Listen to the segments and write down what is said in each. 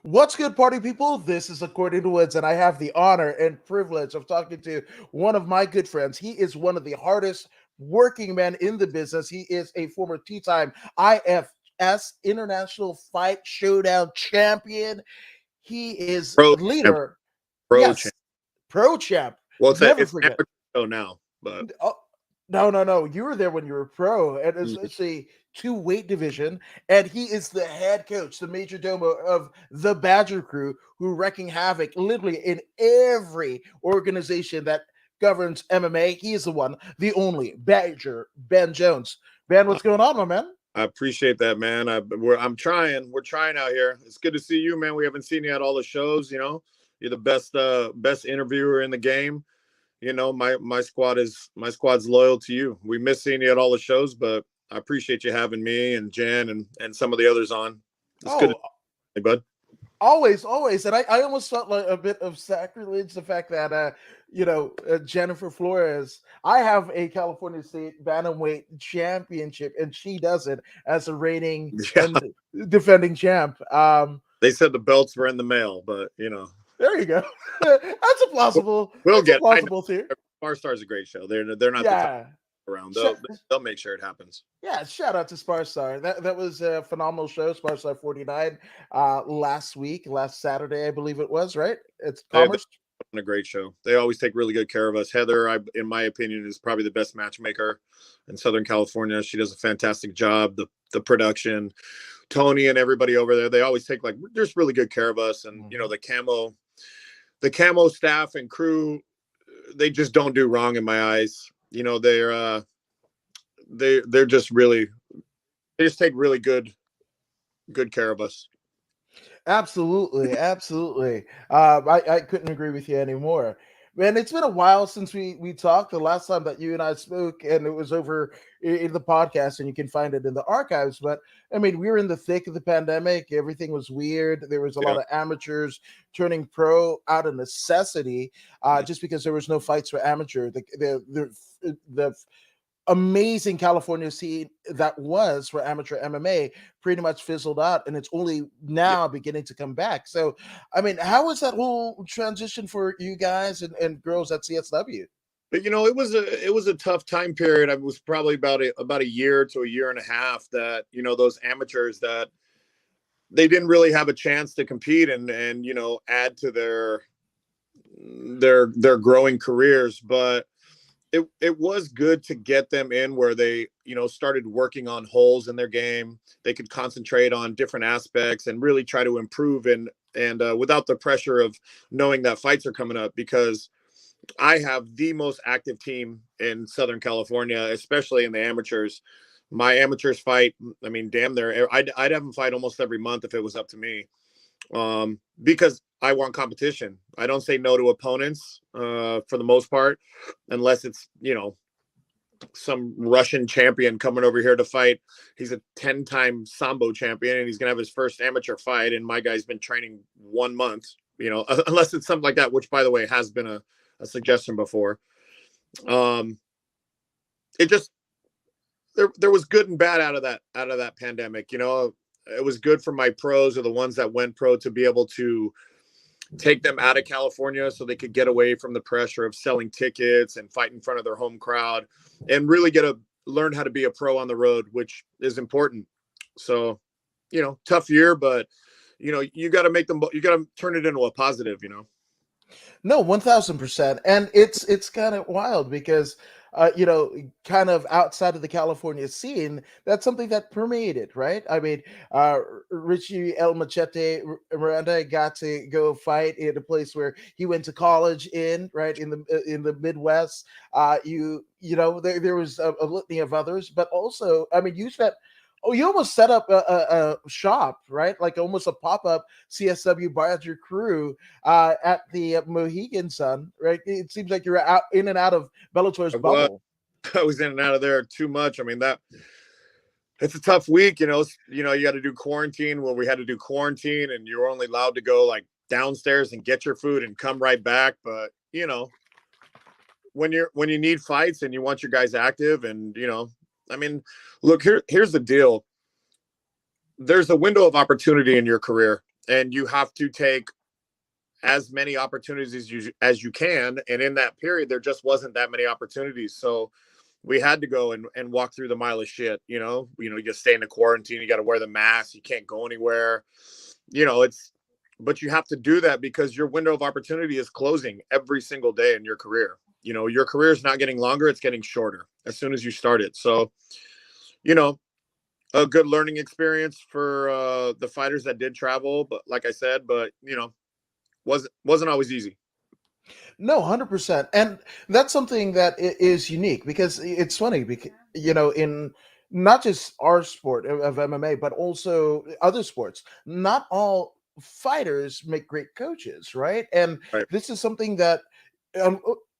What's good, party people? This is According to Woods, and I have the honor and privilege of talking to one of my good friends. He is one of the hardest working men in the business. He is a former two-time IFS International Fight Showdown champion. He is Pro champ, leader. pro Yes, champ. pro champ. Well, Never it's an forget. amateur show now, but Oh, no. You were there when you were pro, and Mhm. it's a two-weight division, and he is the head coach, the major domo of the Badger Crew, who wrecking havoc literally in every organization that governs MMA. He is the one, the only Badger Ben Jones. Ben, I, what's going on, my man? I appreciate that, man. I'm trying. We're trying out here. It's good to see you, man. We haven't seen you at all the shows. You're the best interviewer in the game. My squad's loyal to you. We miss seeing you at all the shows, but I appreciate you having me and Jen and some of the others on. It's good to Oh, see you, bud. always. And I almost felt like a bit of sacrilege the fact that Jennifer Flores, I have a California State Bantamweight championship, and she does it as a reigning Yeah, and defending champ. they said the belts were in the mail, but There you go. That's a plausible. we'll That's a get. I know plausible theory. Sparstar's a great show. They're not the top Yeah. around. Sh- They'll make sure it happens. Yeah, shout out to Sparstar. That was a phenomenal show. Sparstar 49 last Saturday, I believe it was, right? It's They're Commerce. a great show. They always take really good care of us. Heather, in my opinion, is probably the best matchmaker in Southern California. She does a fantastic job. The production, Tony and everybody over there, they always take just really good care of us. And the camo staff and crew, they just don't do wrong in my eyes. They're just really, they just take really good care of us. Absolutely. I couldn't agree with you anymore. Man, it's been a while since we talked. The last time that you and I spoke, and it was over in the podcast, and you can find it in the archives. But I mean, we were in the thick of the pandemic. Everything was weird. There was a lot Yeah. of amateurs turning pro out of necessity, just because there was no fights for amateur. The amazing California scene that was for amateur MMA pretty much fizzled out, and it's only Yeah. now beginning to come back. So, I mean, how was that whole transition for you guys and girls at CSW? But it was a tough time period. It was probably about a year to a year and a half that those amateurs that they didn't really have a chance to compete and add to their growing careers. But it was good to get them in where they started working on holes in their game. They could concentrate on different aspects and really try to improve and without the pressure of knowing that fights are coming up, because I have the most active team in Southern California, especially in the amateurs. My amateurs fight, I mean, damn near, I'd have them fight almost every month if it was up to me. Because I want competition. I don't say no to opponents for the most part, unless it's, some Russian champion coming over here to fight. He's a 10-time Sambo champion and he's going to have his first amateur fight. And my guy's been training 1 month, unless it's something like that, which, by the way, has been a suggestion before. It just, there was good and bad out of that pandemic. It was good for my pros, or the ones that went pro, to be able to take them out of California so they could get away from the pressure of selling tickets and fight in front of their home crowd and really learn how to be a pro on the road, which is important. So, tough year, but you got to turn it into a positive. No, 1000%. And it's kind of wild because kind of outside of the California scene, that's something that permeated, right? I mean, uh Richie El Machete Miranda got to go fight in a place where he went to college right in the Midwest. There was a litany of others, but also, I mean, you spent. Oh, you almost set up a shop, right? Like almost a pop-up CSW Badger Crew at the Mohegan Sun, right? It seems like you're out in and out of Bellator's I was, bubble. I was in and out of there too much. I mean, it's a tough week, you got to do quarantine. Well, we had to do quarantine and you're only allowed to go like downstairs and get your food and come right back. But, when you need fights and you want your guys active and, I mean, look, here's the deal. There's a window of opportunity in your career. and you have to take as many opportunities as you can. And in that period, there just wasn't that many opportunities. So we had to go and walk through the mile of shit. You just stay in the quarantine. You got to wear the mask. You can't go anywhere. But you have to do that because your window of opportunity is closing every single day in your career. Your career is not getting longer. It's getting shorter as soon as you start it. So, a good learning experience for the fighters that did travel. But like I said, wasn't always easy. No, 100%. And that's something that is unique because it's funny because, in not just our sport of MMA, but also other sports, not all fighters make great coaches, right? And Right. this is something that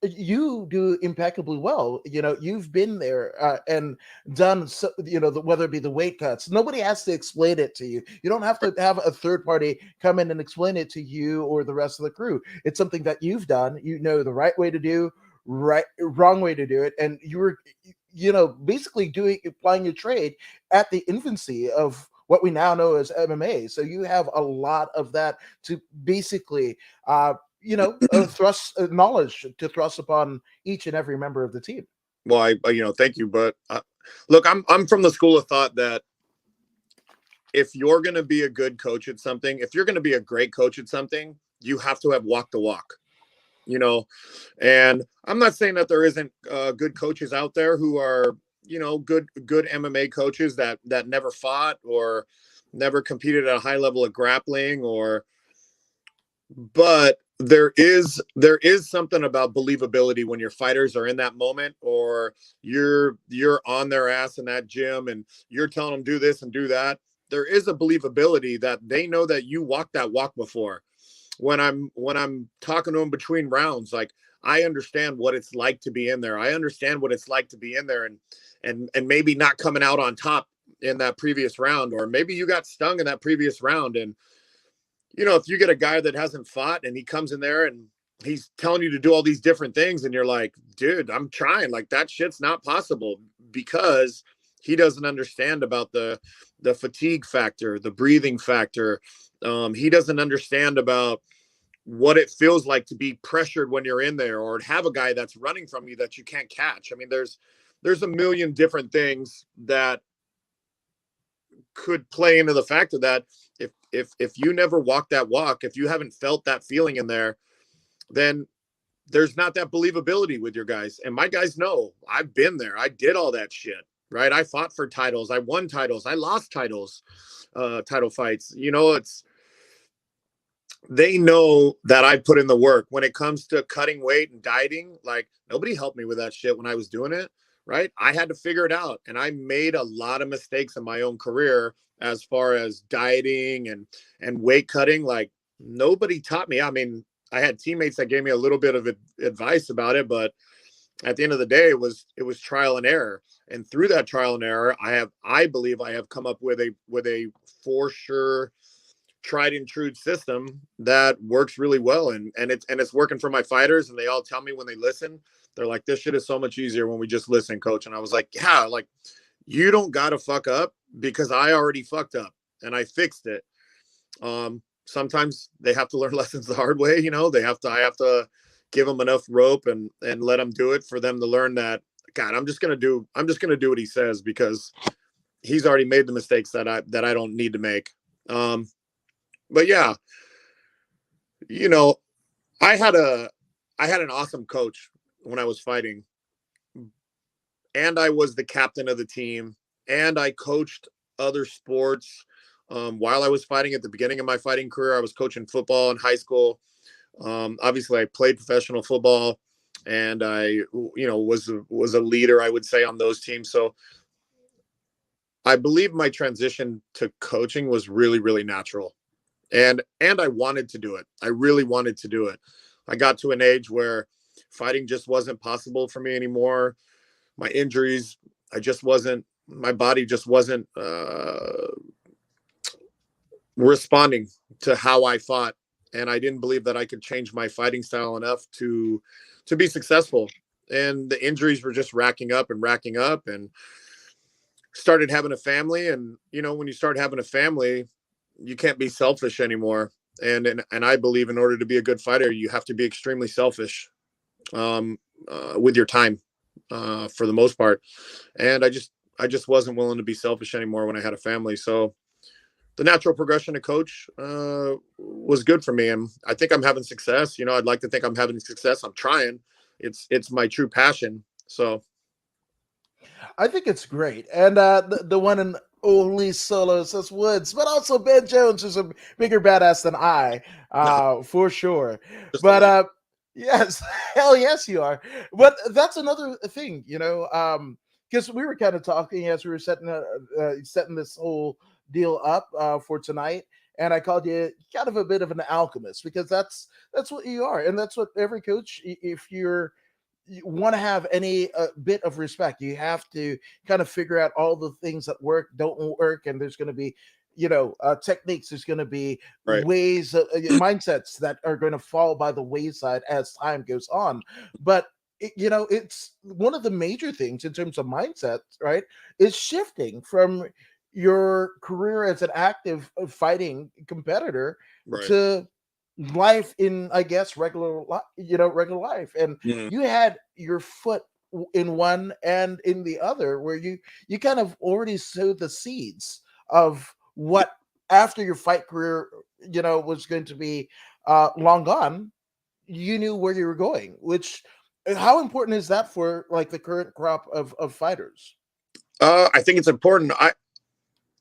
you do impeccably well. You've been there and done, so, whether it be the weight cuts, nobody has to explain it to you. You don't have to have a third party come in and explain it to you or the rest of the crew. It's something that you've done. You know the right way to do, wrong way to do it, and you were, basically applying your trade at the infancy of what we now know as MMA. So you have a lot of that to basically thrust knowledge to thrust upon each and every member of the team. Well, thank you. But look, I'm from the school of thought that if you're going to be a good coach at something, if you're going to be a great coach at something, you have to have walked the walk, and I'm not saying that there isn't good coaches out there who are, good MMA coaches that never fought or never competed at a high level of grappling but there is something about believability when your fighters are in that moment, or you're on their ass in that gym and you're telling them do this and do that. There is a believability that they know that you walked that walk before. When I'm talking to them between rounds, like, I understand what it's like to be in there. I understand what it's like to be in there and maybe not coming out on top in that previous round, or maybe you got stung in that previous round. And if you get a guy that hasn't fought and he comes in there and he's telling you to do all these different things and you're like, dude, I'm trying, like, that shit's not possible, because he doesn't understand about the fatigue factor, the breathing factor. He doesn't understand about what it feels like to be pressured when you're in there, or have a guy that's running from you that you can't catch. I mean, there's a million different things that could play into the factor that if you never walk that walk, if you haven't felt that feeling in there, then there's not that believability with your guys. And my guys know I've been there. I did all that shit, right? I fought for titles. I won titles. I lost titles, title fights. They know that I put in the work when it comes to cutting weight and dieting. Like, nobody helped me with that shit when I was doing it. Right. I had to figure it out. And I made a lot of mistakes in my own career as far as dieting and weight cutting. Like, nobody taught me. I mean, I had teammates that gave me a little bit of advice about it, but at the end of the day, it was trial and error. And through that trial and error, I believe I have come up with a for sure tried and true system that works really well. And it's working for my fighters. And they all tell me when they listen, they're like, this shit is so much easier when we just listen, coach. And I was like, yeah, like, you don't got to fuck up, because I already fucked up and I fixed it. Sometimes they have to learn lessons the hard way. I have to give them enough rope and let them do it for them to learn that, God, I'm just going to do what he says, because he's already made the mistakes that I don't need to make. But yeah, I had an awesome coach when I was fighting, and I was the captain of the team, and I coached other sports. While I was fighting at the beginning of my fighting career, I was coaching football in high school. Obviously I played professional football, and I, was a leader, I would say, on those teams. So I believe my transition to coaching was really, really natural. And I wanted to do it. I really wanted to do it. I got to an age where fighting just wasn't possible for me anymore. My injuries, my body just wasn't responding to how I fought. And I didn't believe that I could change my fighting style enough to be successful. And the injuries were just racking up, and started having a family. And, when you start having a family, you can't be selfish anymore. And I believe in order to be a good fighter, you have to be extremely selfish with your time for the most part. And I just wasn't willing to be selfish anymore when I had a family. So the natural progression to coach was good for me. And I think I'm having success. I'd like to think I'm having success. I'm trying. It's my true passion. So I think it's great. And the one and only solo says Woods, but also Ben Jones is a bigger badass than I, no, for sure. just a But little. yes, hell yes, you are. But that's another thing, because we were kind of talking as we were setting this whole deal up for tonight. And I called you kind of a bit of an alchemist because that's what you are, and that's what every coach. If you want to have any bit of respect, you have to kind of figure out all the things that work, don't work, and there's going to be, techniques. There's going to be Right. ways, mindsets that are going to fall by the wayside as time goes on. But it's one of the major things in terms of mindset, right? Is shifting from your career as an active fighting competitor Right. to life in, I guess, regular life. And Mhm. you had your foot in one and in the other, where you kind of already sowed the seeds of what after your fight career was going to be long gone. You knew where you were going, which how important is that for like the current crop of fighters? I think it's important.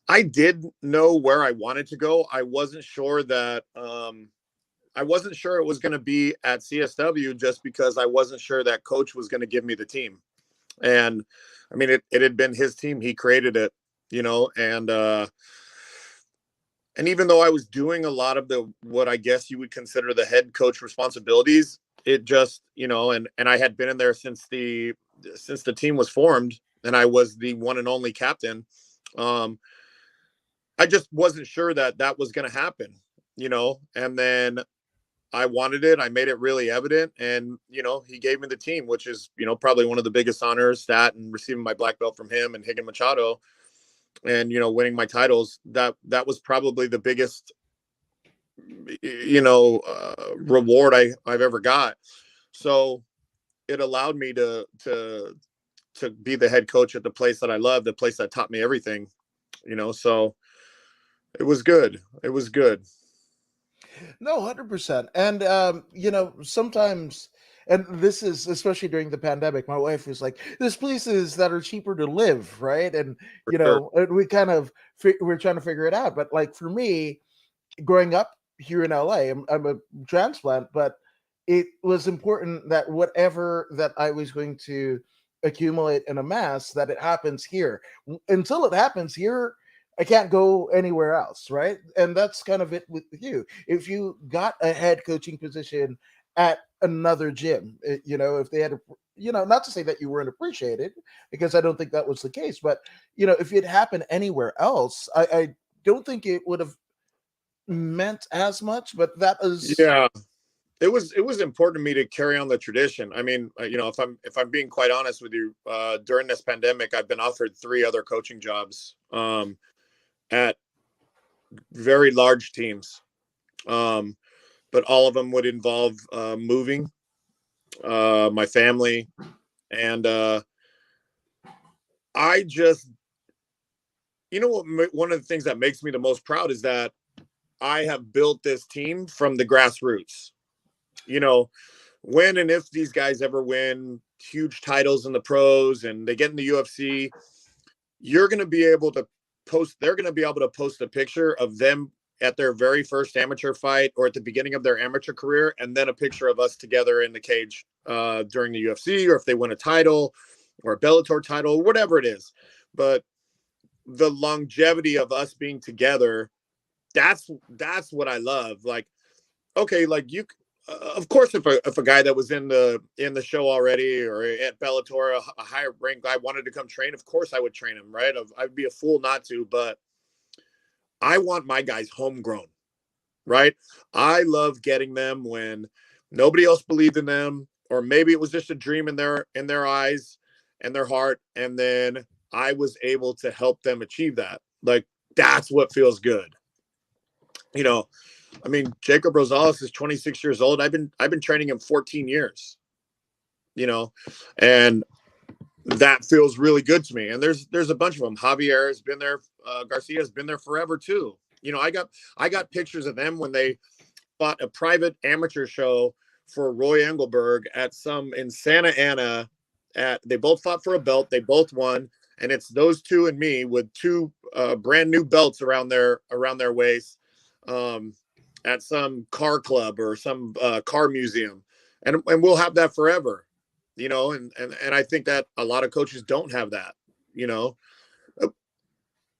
I did know where I wanted to go. I wasn't sure it was going to be at CSW, just because I wasn't sure that coach was going to give me the team. And I mean, it had been his team. He created it, and even though I was doing a lot of what I guess you would consider the head coach responsibilities, it just, and I had been in there since the team was formed, and I was the one and only captain. Um, I just wasn't sure that that was going to happen, and then I wanted it. I made it really evident. And, he gave me the team, which is, probably one of the biggest honors, that and receiving my black belt from him and Higan Machado, and, winning my titles. That was probably the biggest, reward I've ever got. So it allowed me to be the head coach at the place that I love, the place that taught me everything, so it was good. It was good. No, 100%. And sometimes, and this is especially during the pandemic, my wife was like, there's places that are cheaper to live, right? And For sure. and we kind of we're trying to figure it out. But like for me, growing up here in LA, I'm a transplant, but it was important that whatever that I was going to accumulate and amass, that it happens here. Until it happens here, I can't go anywhere else, right? And that's kind of it with you. If you got a head coaching position at another gym, if they had a, not to say that you weren't appreciated, because I don't think that was the case, but if it happened anywhere else, I don't think it would have meant as much. But that is, Yeah. It was important to me to carry on the tradition. I mean, if I'm being quite honest with you, during this pandemic, I've been offered 3 other coaching jobs at very large teams, um, but all of them would involve moving my family, and I just, one of the things that makes me the most proud is that I have built this team from the grassroots. You know, when and if these guys ever win huge titles in the pros and they get in the UFC, you're going to be able to they're going to be able to post a picture of them at their very first amateur fight or at the beginning of their amateur career, and then a picture of us together in the cage during the UFC, or if they win a title or a Bellator title, whatever it is. But the longevity of us being together, that's what I love. Like, okay, like you, of course, if a guy that was in the show already or at Bellator, a higher ranked guy wanted to come train, of course I would train him, right? I'd be a fool not to, but I want my guys homegrown, right? I love getting them when nobody else believed in them, or maybe it was just a dream in their eyes and their heart, and then I was able to help them achieve that. Like, that's what feels good. You know, I mean, Jacob Rosales is 26 years old. I've been training him 14 years, you know, and that feels really good to me. And there's a bunch of them. Javier has been there. Garcia has been there forever too. You know, I got pictures of them when they fought a private amateur show for Roy Engelberg in Santa Ana. They both fought for a belt. They both won, and it's those two and me with two brand new belts around their waist, at some car club or some car museum, and we'll have that forever, you know. And I think that a lot of coaches don't have that, you know.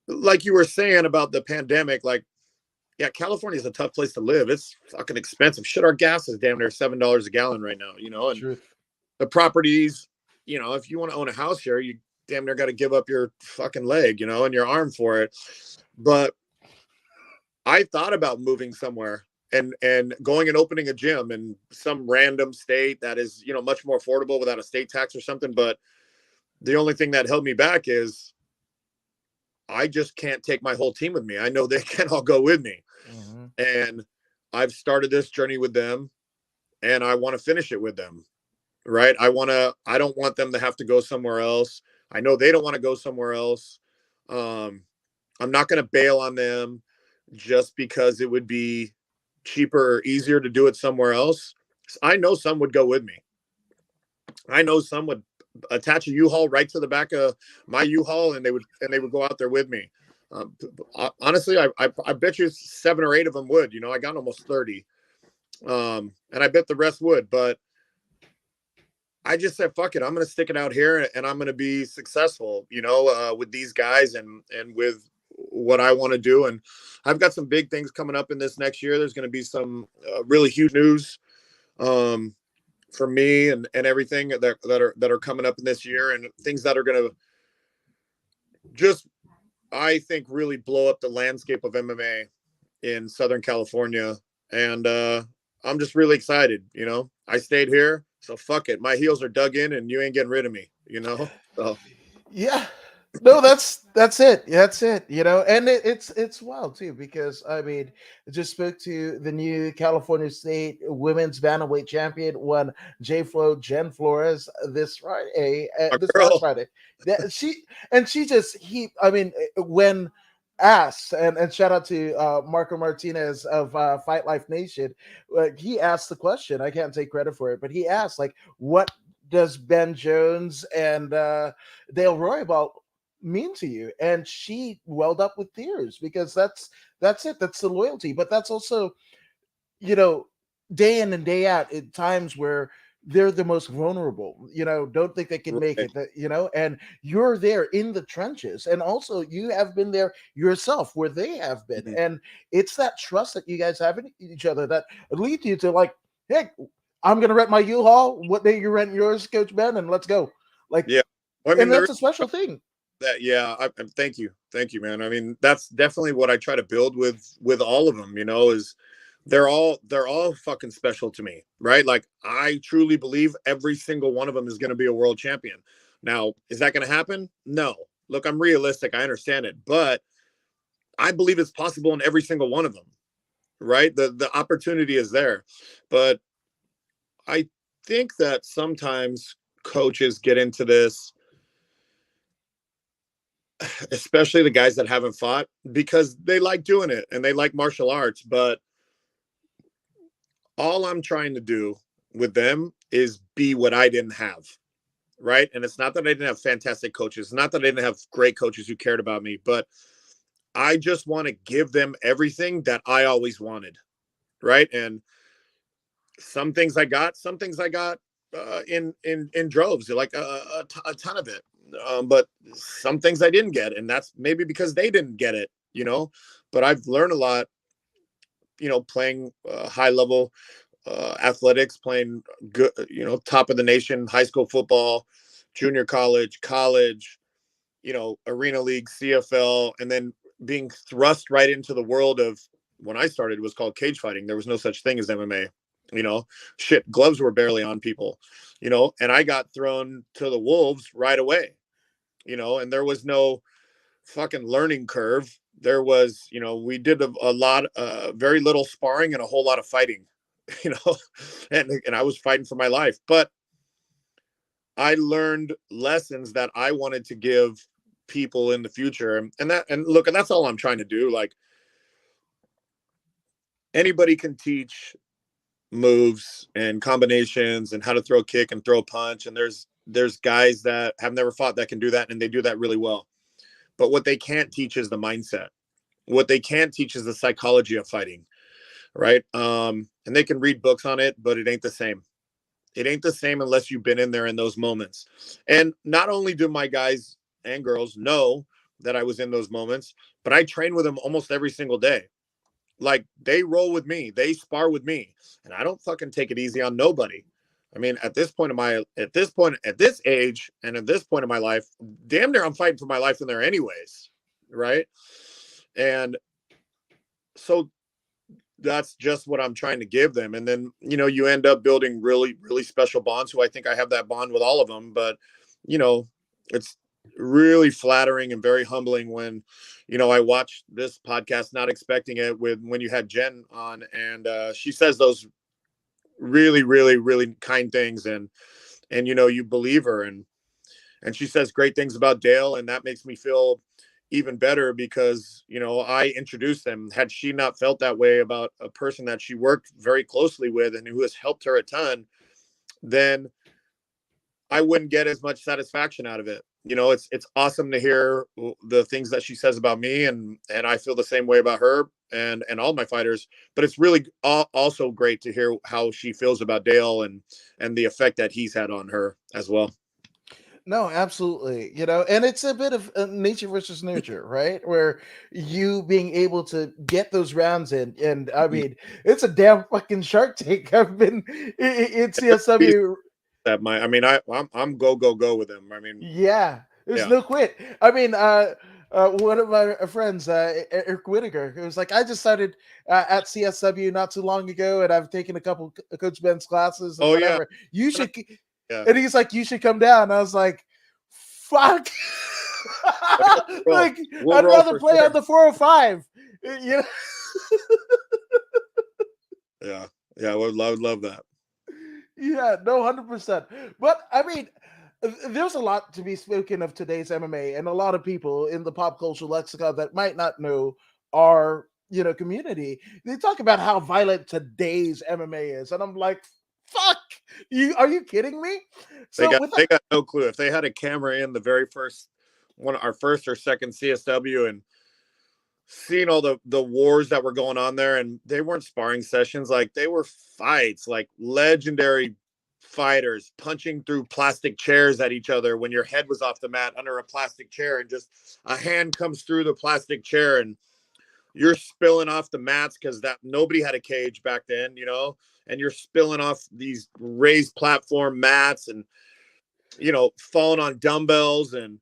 Like you were saying about the pandemic, like, yeah, California is a tough place to live. It's fucking expensive. Shit, our gas is damn near $7 a gallon right now, you know, and Truth. the properties, you know, if you want to own a house here, you damn near got to give up your fucking leg, you know, and your arm for it. But I thought about moving somewhere and going and opening a gym in some random state that is, you know, much more affordable without a state tax or something. But the only thing that held me back is I just can't take my whole team with me. I know they can't all go with me. Mm-hmm. And I've started this journey with them, and I want to finish it with them. Right. I don't want them to have to go somewhere else. I know they don't want to go somewhere else. I'm not going to bail on them just because it would be cheaper or easier to do it somewhere else. I know some would go with me. I know some would attach a U-Haul right to the back of my U-Haul, and they would go out there with me. Honestly, I bet you 7 or 8 of them would. You know, I got almost 30, and I bet the rest would. But I just said, fuck it, I'm going to stick it out here, and I'm going to be successful, you know, with these guys and with what I want to do. And I've got some big things coming up in this next year. There's going to be some really huge news for me and everything that are coming up in this year, and things that are going to just, I think, really blow up the landscape of MMA in Southern California. And I'm just really excited. You know, I stayed here, so fuck it. My heels are dug in, and you ain't getting rid of me. You know. So Yeah. No, that's it. That's it. You know, and it's wild too because I mean, I just spoke to the new California State Women's Bantamweight champion, one Jen Flores, my this last girl. Friday. That she just I mean, when asked, and shout out to Marco Martinez of Fight Life Nation, he asked the question. I can't take credit for it, but he asked like, what does Ben Jones and Dale Roybal mean to you? And she welled up with tears because that's it. That's the loyalty, but that's also, you know, day in and day out at times where they're the most vulnerable, you know, don't think they can make Right. it, you know, and you're there in the trenches. And also you have been there yourself where they have been. Mhm. And it's that trust that you guys have in each other that leads you to like, hey, I'm going to rent my U-Haul. What day you rent yours, Coach Ben? And let's go. Like, Yeah. Well, I mean, and there that's is a special thing. that. Yeah. Thank you, man. I mean, that's definitely what I try to build with all of them. You know, is they're all fucking special to me, right? Like, I truly believe every single one of them is going to be a world champion. Now, is that going to happen? No. Look, I'm realistic. I understand it, but I believe it's possible in every single one of them, right? The opportunity is there. But I think that sometimes coaches get into this, especially the guys that haven't fought, because they like doing it and they like martial arts. But all I'm trying to do with them is be what I didn't have. Right. And it's not that I didn't have fantastic coaches, not that I didn't have great coaches who cared about me, but I just want to give them everything that I always wanted. Right. And some things I got in droves, like a ton of it. But some things I didn't get, and that's maybe because they didn't get it, you know. But I've learned a lot, you know, playing high level athletics, playing good, you know, top of the nation, high school football, junior college, you know, arena league, CFL, and then being thrust right into the world of, when I started, it was called cage fighting. There was no such thing as MMA. You know, shit, gloves were barely on people, you know, and I got thrown to the wolves right away, you know, and there was no fucking learning curve. there was, we did a lot, very little sparring and a whole lot of fighting, you know, and I was fighting for my life, but I learned lessons that I wanted to give people in the future. And look, and that's all I'm trying to do. Like, anybody can teach moves and combinations and how to throw a kick and throw a punch. And there's guys that have never fought that can do that, and they do that really well. But what they can't teach is the mindset. What they can't teach is the psychology of fighting, right? And they can read books on it, but it ain't the same. It ain't the same unless you've been in there in those moments. And not only do my guys and girls know that I was in those moments, but I train with them almost every single day. Like, they roll with me, they spar with me, and I don't fucking take it easy on nobody. I mean, at this age, and at this point in my life, damn near I'm fighting for my life in there anyways, right? And so that's just what I'm trying to give them. And then, you end up building really, really special bonds, who I think I have that bond with all of them. But, it's really flattering and very humbling when, I watched this podcast, not expecting it, when you had Jen on, and she says those really, really, really kind things. And, you believe her, and she says great things about Dale. And that makes me feel even better because, I introduced them. Had she not felt that way about a person that she worked very closely with and who has helped her a ton, then I wouldn't get as much satisfaction out of it. It's awesome to hear the things that she says about me, and I feel the same way about her and all my fighters. But it's really also great to hear how she feels about Dale and the effect that he's had on her as well. No, absolutely. And it's a bit of nature versus nurture, right? Where you being able to get those rounds in, and I mean, it's a damn fucking Shark Tank. I've been in CSW. I'm go with him. I mean, Yeah, there's yeah. no quit. I mean, one of my friends, Eric Whittaker, who was like, I just started at CSW not too long ago, and I've taken a couple Coach Ben's classes and Oh yeah. whatever. You should, Yeah. and he's like, you should come down. I was like, fuck. Like, We'll I'd roll rather for play sure. on the 405. You know? Yeah. Yeah. I would love that. Yeah, no, 100%. But I mean, there's a lot to be spoken of today's MMA, and a lot of people in the pop culture lexicon that might not know our community. They talk about how violent today's MMA is, and I'm like, fuck you. Are you kidding me? They So got with they got no clue. If they had a camera in the very first one, our first or second CSW, and seen all the wars that were going on there, and they weren't sparring sessions, like they were fights, like legendary fighters punching through plastic chairs at each other when your head was off the mat under a plastic chair, and just a hand comes through the plastic chair and you're spilling off the mats because that nobody had a cage back then, and you're spilling off these raised platform mats, and falling on dumbbells, and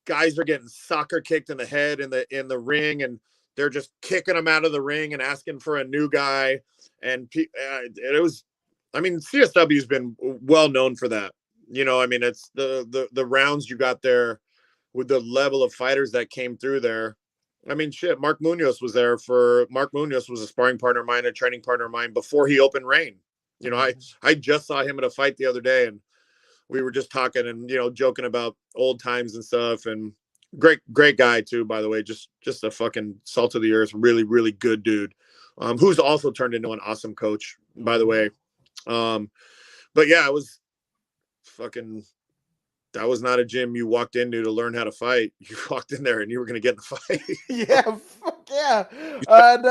guys are getting soccer kicked in the head in the ring, and they're just kicking them out of the ring and asking for a new guy. And it was, I mean, CSW has been well known for that. I mean, it's the rounds you got there with the level of fighters that came through there. I mean, shit, Mark Munoz was there. Mark Munoz was a sparring partner of mine, a training partner of mine before he opened Reign. I just saw him at a fight the other day, and we were just talking and joking about old times and stuff. And great guy too, by the way. Just a fucking salt of the earth, really, really good dude, who's also turned into an awesome coach, by the way. But yeah, it was fucking, that was not a gym you walked into to learn how to fight. You walked in there and you were going to get in the fight. Yeah, fuck yeah. And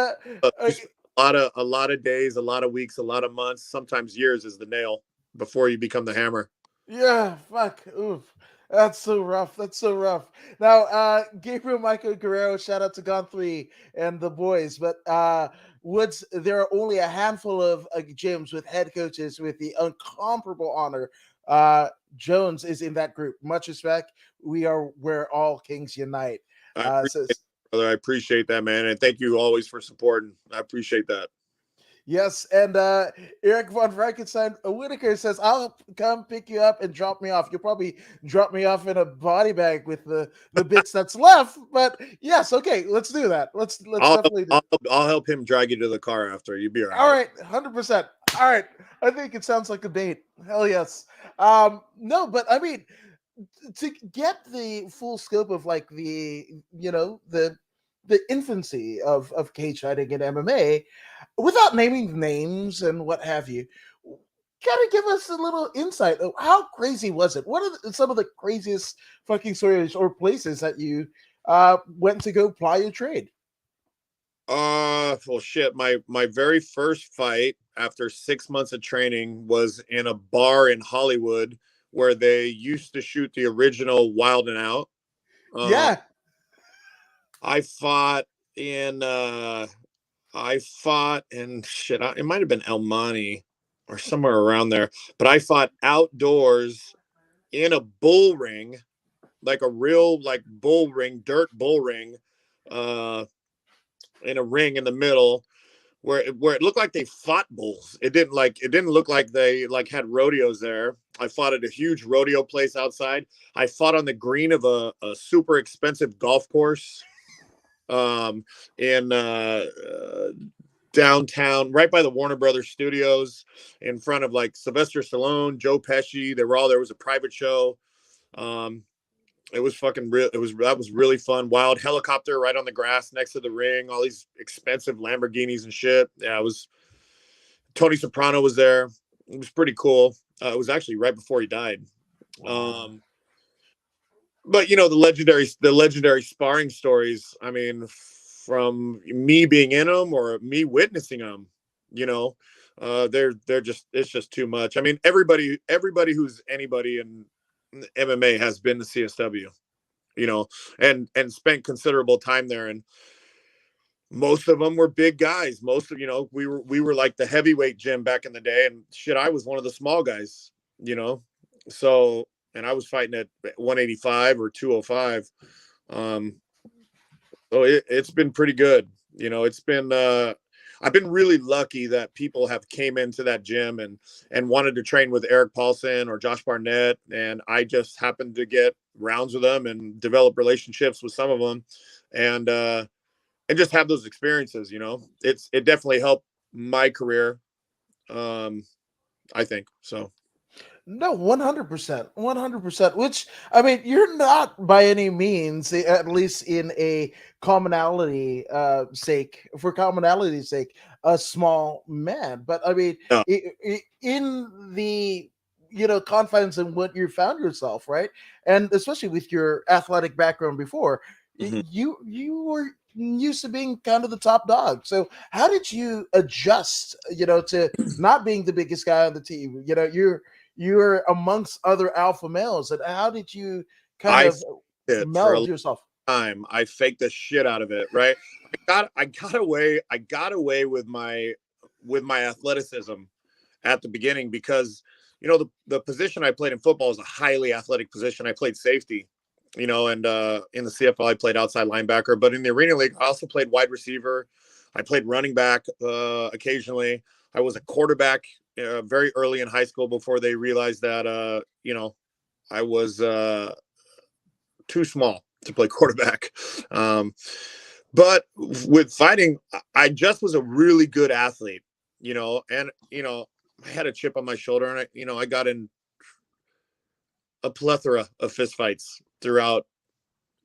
You spent a lot of days, a lot of weeks, a lot of months, sometimes years is the nail before you become the hammer. yeah, fuck. Oof. That's so rough. That's so rough. Now, Gabriel Michael Guerrero, shout out to Gone 3 and the boys. But Woods, there are only a handful of gyms with head coaches with the incomparable honor. Jones is in that group. Much respect. We are where all kings unite. I So appreciate it, brother. I appreciate that, man. And thank you always for supporting. I appreciate that. Yes, and Eric von Frankenstein Whitaker says, "I'll come pick you up and drop me off. You'll probably drop me off in a body bag with the bits that's left." But yes, okay, let's do that. Let's I'll help, definitely do. I'll help him drag you to the car after. You'll be all All right. right, 100%. All right, I think it sounds like a date. Hell yes. No, but I mean, to get the full scope of like the infancy of cage fighting and MMA, without naming names and what have you, kind of give us a little insight of how crazy was it? What are some of the craziest fucking stories or places that you went to go ply your trade? Well, shit. My very first fight after 6 months of training was in a bar in Hollywood where they used to shoot the original Wild and Out. Uh, Yeah, I fought in shit. It might have been El Monte or somewhere around there, but I fought outdoors in a bull ring, like a real like bull ring, dirt bull ring, uh, in a ring in the middle where it looked like they fought bulls. It didn't look like they like had rodeos there. I fought at a huge rodeo place outside. I fought on the green of a super expensive golf course um in downtown, right by the Warner Brothers studios, in front of like Sylvester Stallone, Joe Pesci. They were all there. Was a private show. Um, it was fucking real. That was really fun. Wild helicopter right on the grass next to the ring. All these expensive Lamborghinis and shit. Yeah, it was. Tony Soprano was there. It was pretty cool. It was actually right before he died. wow. Um, but the legendary sparring stories. I mean, from me being in them or me witnessing them, you know, they're just it's just too much. I mean, everybody who's anybody in MMA has been to CSW, you know, and spent considerable time there. And most of them were big guys. Most of we were like the heavyweight gym back in the day, and shit, I was one of the small guys, you know. So, and I was fighting at 185 or 205. Um, so it's been pretty good. It's been I've been really lucky that people have came into that gym and wanted to train with Eric Paulson or Josh Barnett, and I just happened to get rounds with them and develop relationships with some of them, and just have those experiences. It definitely helped my career. um I think so. No, 100%. 100%. Which, I mean, you're not by any means, at least in a commonality for commonality's sake, a small man. But I mean, No. in the confines in what you found yourself, right? And especially with your athletic background before, Mhm. you were used to being kind of the top dog. So how did you adjust, to not being the biggest guy on the team? You're amongst other alpha males, and how did you kind I of faked it for a meld long yourself? time. I faked the shit out of it, right? I got away with my athleticism at the beginning because the position I played in football is a highly athletic position. I played safety, and in the CFL I played outside linebacker, but in the Arena League I also played wide receiver. I played running back occasionally. I was a quarterback very early in high school before they realized that I was too small to play quarterback. Um, but with fighting, I just was a really good athlete, and I had a chip on my shoulder, and I got in a plethora of fistfights throughout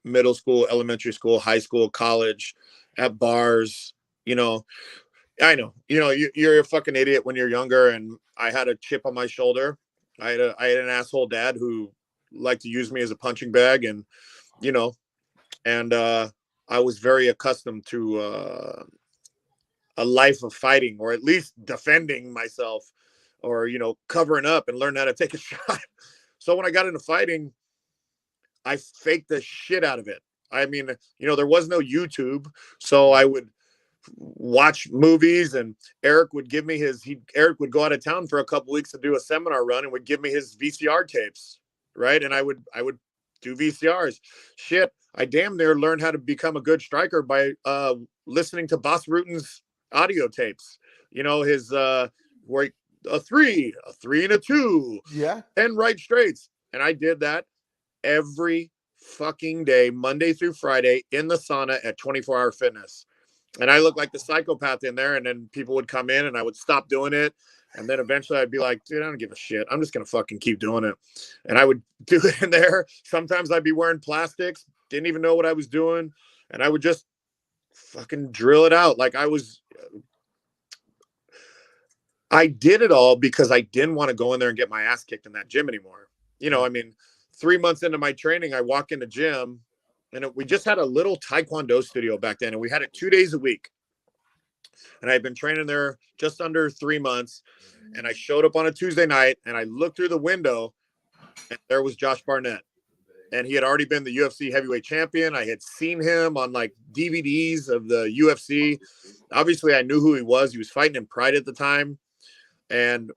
middle school, elementary school, high school, college, at bars. You know, I know, you're a fucking idiot when you're younger, and I had a chip on my shoulder. I had an asshole dad who liked to use me as a punching bag, and you know, and I was very accustomed to a life of fighting, or at least defending myself, or covering up, and learn how to take a shot. So when I got into fighting, I faked the shit out of it. I mean, there was no YouTube, so I would watch movies, and Eric would go out of town for a couple weeks to do a seminar run, and would give me his VCR tapes, right? And I would do VCRs. Shit, I damn near learned how to become a good striker by listening to Boss Rutan's audio tapes. his where a 3, a 3 and a 2, Yeah. 10 right straights. And I did that every fucking day, Monday through Friday, in the sauna at 24 Hour Fitness. And I looked like the psychopath in there. And then people would come in and I would stop doing it. And then eventually I'd be like, dude, I don't give a shit. I'm just going to fucking keep doing it. And I would do it in there. Sometimes I'd be wearing plastics, didn't even know what I was doing. And I would just fucking drill it out. Like I did it all because I didn't want to go in there and get my ass kicked in that gym anymore. I mean, 3 months into my training, I walk in the gym and we just had a little Taekwondo studio back then. And we had it 2 days a week. And I'd been training there just under 3 months. And I showed up on a Tuesday night and I looked through the window and there was Josh Barnett. And he had already been the UFC heavyweight champion. I had seen him on like DVDs of the UFC. Obviously, I knew who he was. He was fighting in Pride at the time. And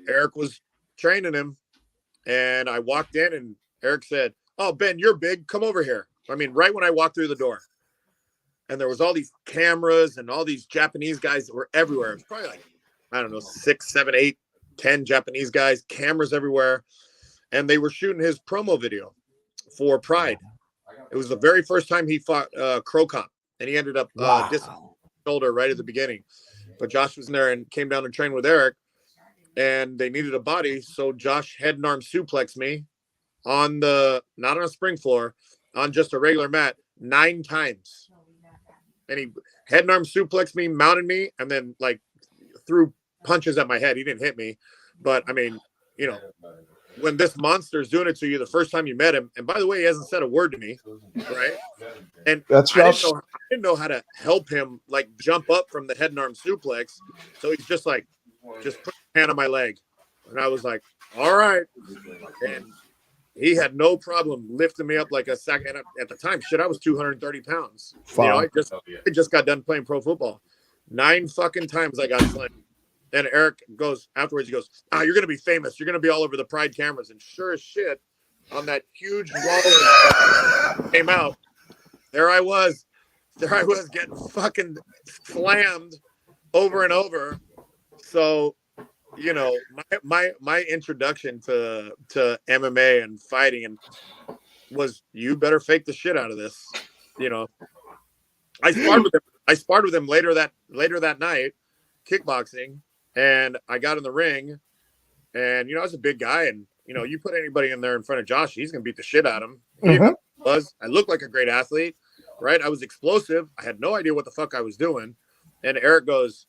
Eric was training him. And I walked in and Eric said, "Oh, Ben, you're big. Come over here." I mean, right when I walked through the door. And there was all these cameras and all these Japanese guys that were everywhere. It was probably like, I don't know, 6, 7, 8, 10 Japanese guys, cameras everywhere. And they were shooting his promo video for Pride. It was the very first time he fought Crow Cop. And he ended up dislocating his shoulder right at the beginning. But Josh was in there and came down and trained with Eric. And they needed a body. So Josh head and arm suplexed me on not on a spring floor, on just a regular mat 9 times. And he head and arm suplexed me, mounted me, and then like threw punches at my head. He didn't hit me. But I mean, when this monster's doing it to you the first time you met him, and by the way, he hasn't said a word to me, right? And That's I didn't know how to help him like jump up from the head and arm suplex. So he's just like, just put his hand on my leg. And I was like, all right. And he had no problem lifting me up like a sack. And at the time, I was 230 pounds. I just got done playing pro football. 9 fucking times I got slammed. And Eric goes afterwards, he goes, "You're going to be famous. You're going to be all over the Pride cameras." And sure as shit, on that huge wall came out, there I was getting fucking slammed over and over. So, my introduction to MMA and fighting and was, you better fake the shit out of this. I sparred with him later that night, kickboxing. And I got in the ring, and I was a big guy, and you put anybody in there in front of Josh, he's gonna beat the shit out of him. I looked like a great athlete, right? I was explosive. I had no idea what the fuck I was doing. And Eric goes,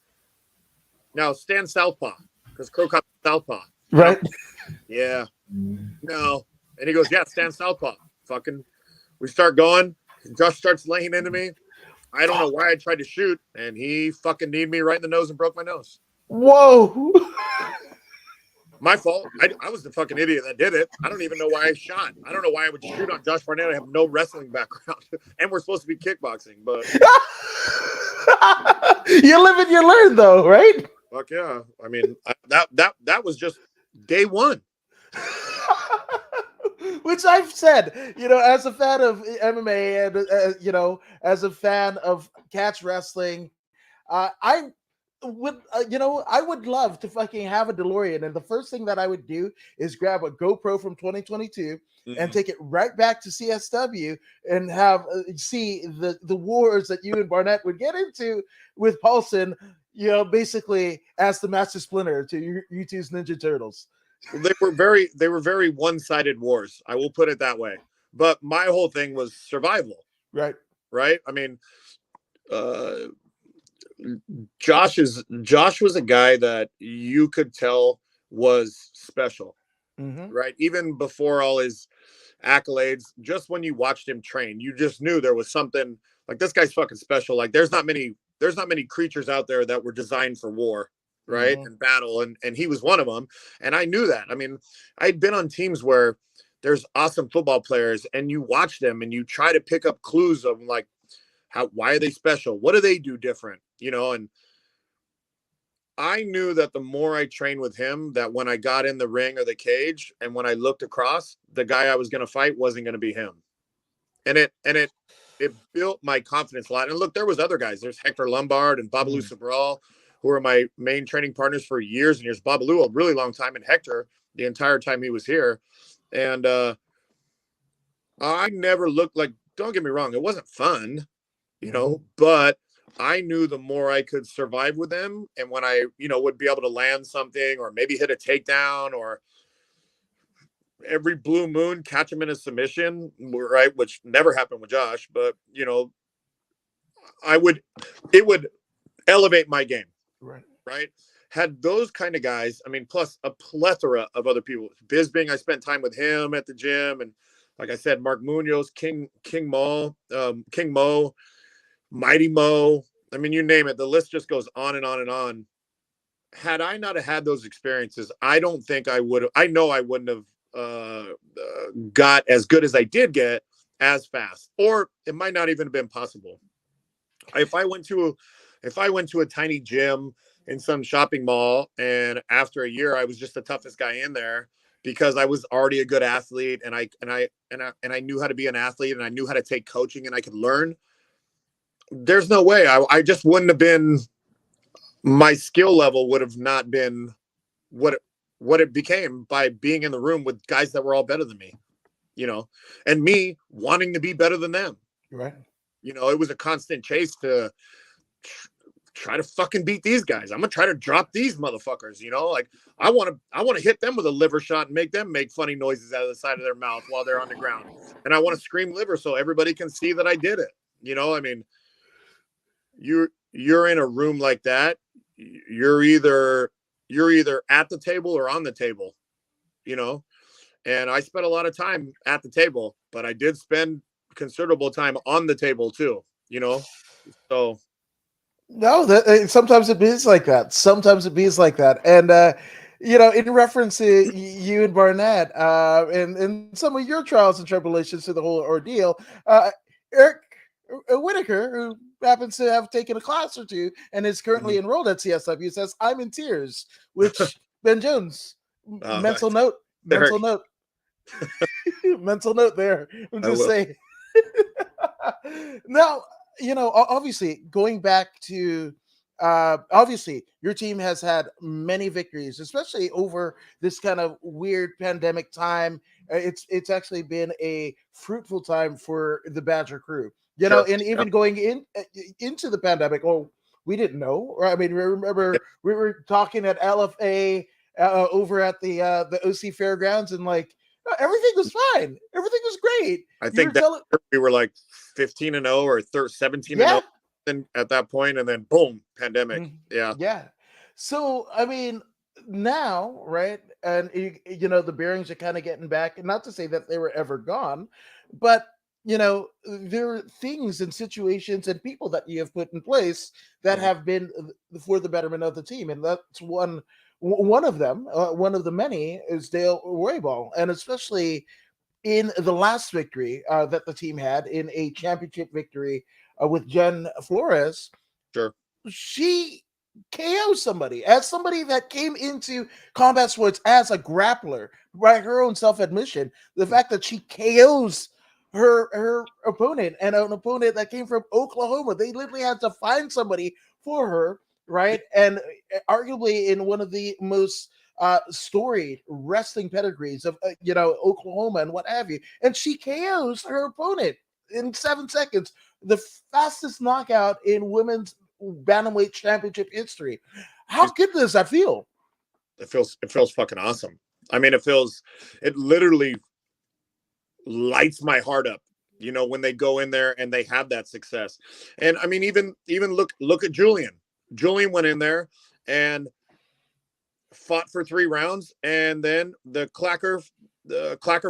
"Now stand southpaw," because Crow Cop southpaw, right? Yeah, no. And he goes, "Yeah, stand southpaw." Fucking, we start going. Josh starts laying into me. I don't know why I tried to shoot, and he fucking kneed me right in the nose and broke my nose. Whoa. My fault. I was the fucking idiot that did it. I don't even know why I shot. I don't know why I would shoot on Josh Barnett. I have no wrestling background. And we're supposed to be kickboxing, but you live and you learn, though, right? Fuck yeah. I mean, that was just day one. Which I've said, as a fan of MMA and as a fan of catch wrestling, I would love to fucking have a DeLorean, and the first thing that I would do is grab a GoPro from 2022 and take it right back to CSW and have see the wars that you and Barnett would get into with Paulson, basically as the Master Splinter to U2's Ninja Turtles. They were very one-sided wars. I will put it that way. But my whole thing was survival. Right. I mean, Josh was a guy that you could tell was special, right? Even before all his accolades, just when you watched him train, you just knew there was something like, this guy's fucking special. Like there's not many creatures out there that were designed for war, right? And battle. And he was one of them. And I knew that. I mean, I'd been on teams where there's awesome football players and you watch them and you try to pick up clues of like, why are they special? What do they do different? And I knew that the more I trained with him, that when I got in the ring or the cage and when I looked across, the guy I was going to fight wasn't going to be him. And it built my confidence a lot. And look, there was other guys. There's Hector Lombard and Babalu Sobral, who are my main training partners for years and years. Babalu, a really long time, and Hector the entire time he was here. And I never looked like, don't get me wrong, it wasn't fun, but I knew the more I could survive with them, and when I, would be able to land something or maybe hit a takedown or every blue moon catch him in a submission, right? Which never happened with Josh, but it would elevate my game. Right. Had those kind of guys, I mean, plus a plethora of other people. Bisbing, I spent time with him at the gym. And like I said, Mark Munoz, King Mo, Mighty Mo. I mean, you name it. The list just goes on and on and on. Had I not have had those experiences, I don't think I would have. I know I wouldn't have got as good as I did get as fast, or it might not even have been possible. If I went to a tiny gym in some shopping mall, and after a year I was just the toughest guy in there because I was already a good athlete, and I knew how to be an athlete, and I knew how to take coaching, and I could learn. There's no way I just wouldn't have been. My skill level would have not been what it became by being in the room with guys that were all better than me, and me wanting to be better than them. Right. It was a constant chase to try to fucking beat these guys. I'm gonna try to drop these motherfuckers. Like I want to hit them with a liver shot and make them make funny noises out of the side of their mouth while they're on the ground. And I want to scream liver so everybody can see that I did it. I mean, you're in a room like that. You're either at the table or on the table. And I spent a lot of time at the table, but I did spend considerable time on the table too. So. No, sometimes it is like that. And in reference to you and Barnett, and some of your trials and tribulations to the whole ordeal, Eric Whitaker, who happens to have taken a class or two and is currently enrolled at CSW, says, "I'm in tears," which Ben Jones, mental note, mental note there. I'm just saying. Now, obviously, going back to, obviously, your team has had many victories, especially over this kind of weird pandemic time. It's actually been a fruitful time for the Badger crew, Sure. and even going into the pandemic. Oh, we didn't know. I mean, remember we were talking at LFA over at the OC Fairgrounds, and everything was fine. Everything was great. I think we were like 15-0 or 17-0 at that point, and then boom, pandemic. Yeah. So I mean, now, right? And the bearings are kind of getting back. And not to say that they were ever gone, but there are things and situations and people that you have put in place that have been for the betterment of the team, and that's one of them. One of the many is Dale Roybal, and especially in the last victory that the team had in a championship victory with Jen Flores. Sure. She KO somebody that came into combat sports as a grappler by her own self-admission. The fact that she KOs her opponent, and an opponent that came from Oklahoma, they literally had to find somebody for her, right? And arguably in one of the most storied wrestling pedigrees of Oklahoma and what have you, and she KOs her opponent in 7 seconds, the fastest knockout in women's bantamweight championship history. How good does that feel? It feels fucking awesome. I mean, it literally lights my heart up, when they go in there and they have that success. And I mean, even look at Julian. Julian went in there and fought for 3 rounds, and then the clacker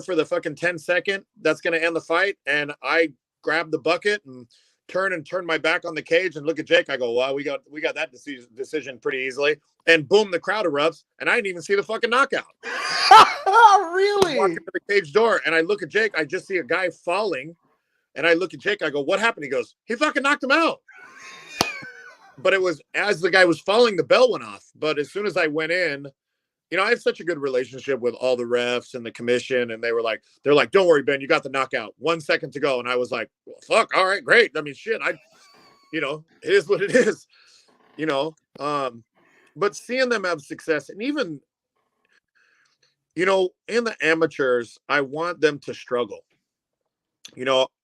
for the fucking 10-second that's going to end the fight, and I grabbed the bucket and turn my back on the cage and look at Jake. I go, well, we got that decision pretty easily, and boom, the crowd erupts, and I didn't even see the fucking knockout. Really? I walk into the cage door, and I look at Jake. I just see a guy falling, and I look at Jake. I go, what happened? He goes, he fucking knocked him out. But it was as the guy was falling, the bell went off. But as soon as I went in, I have such a good relationship with all the refs and the commission, and they're like, don't worry, Ben, you got the knockout. 1 second to go. And I was like, well, fuck, all right, great. I mean, shit, it is what it is. you know. But seeing them have success, and even, in the amateurs, I want them to struggle.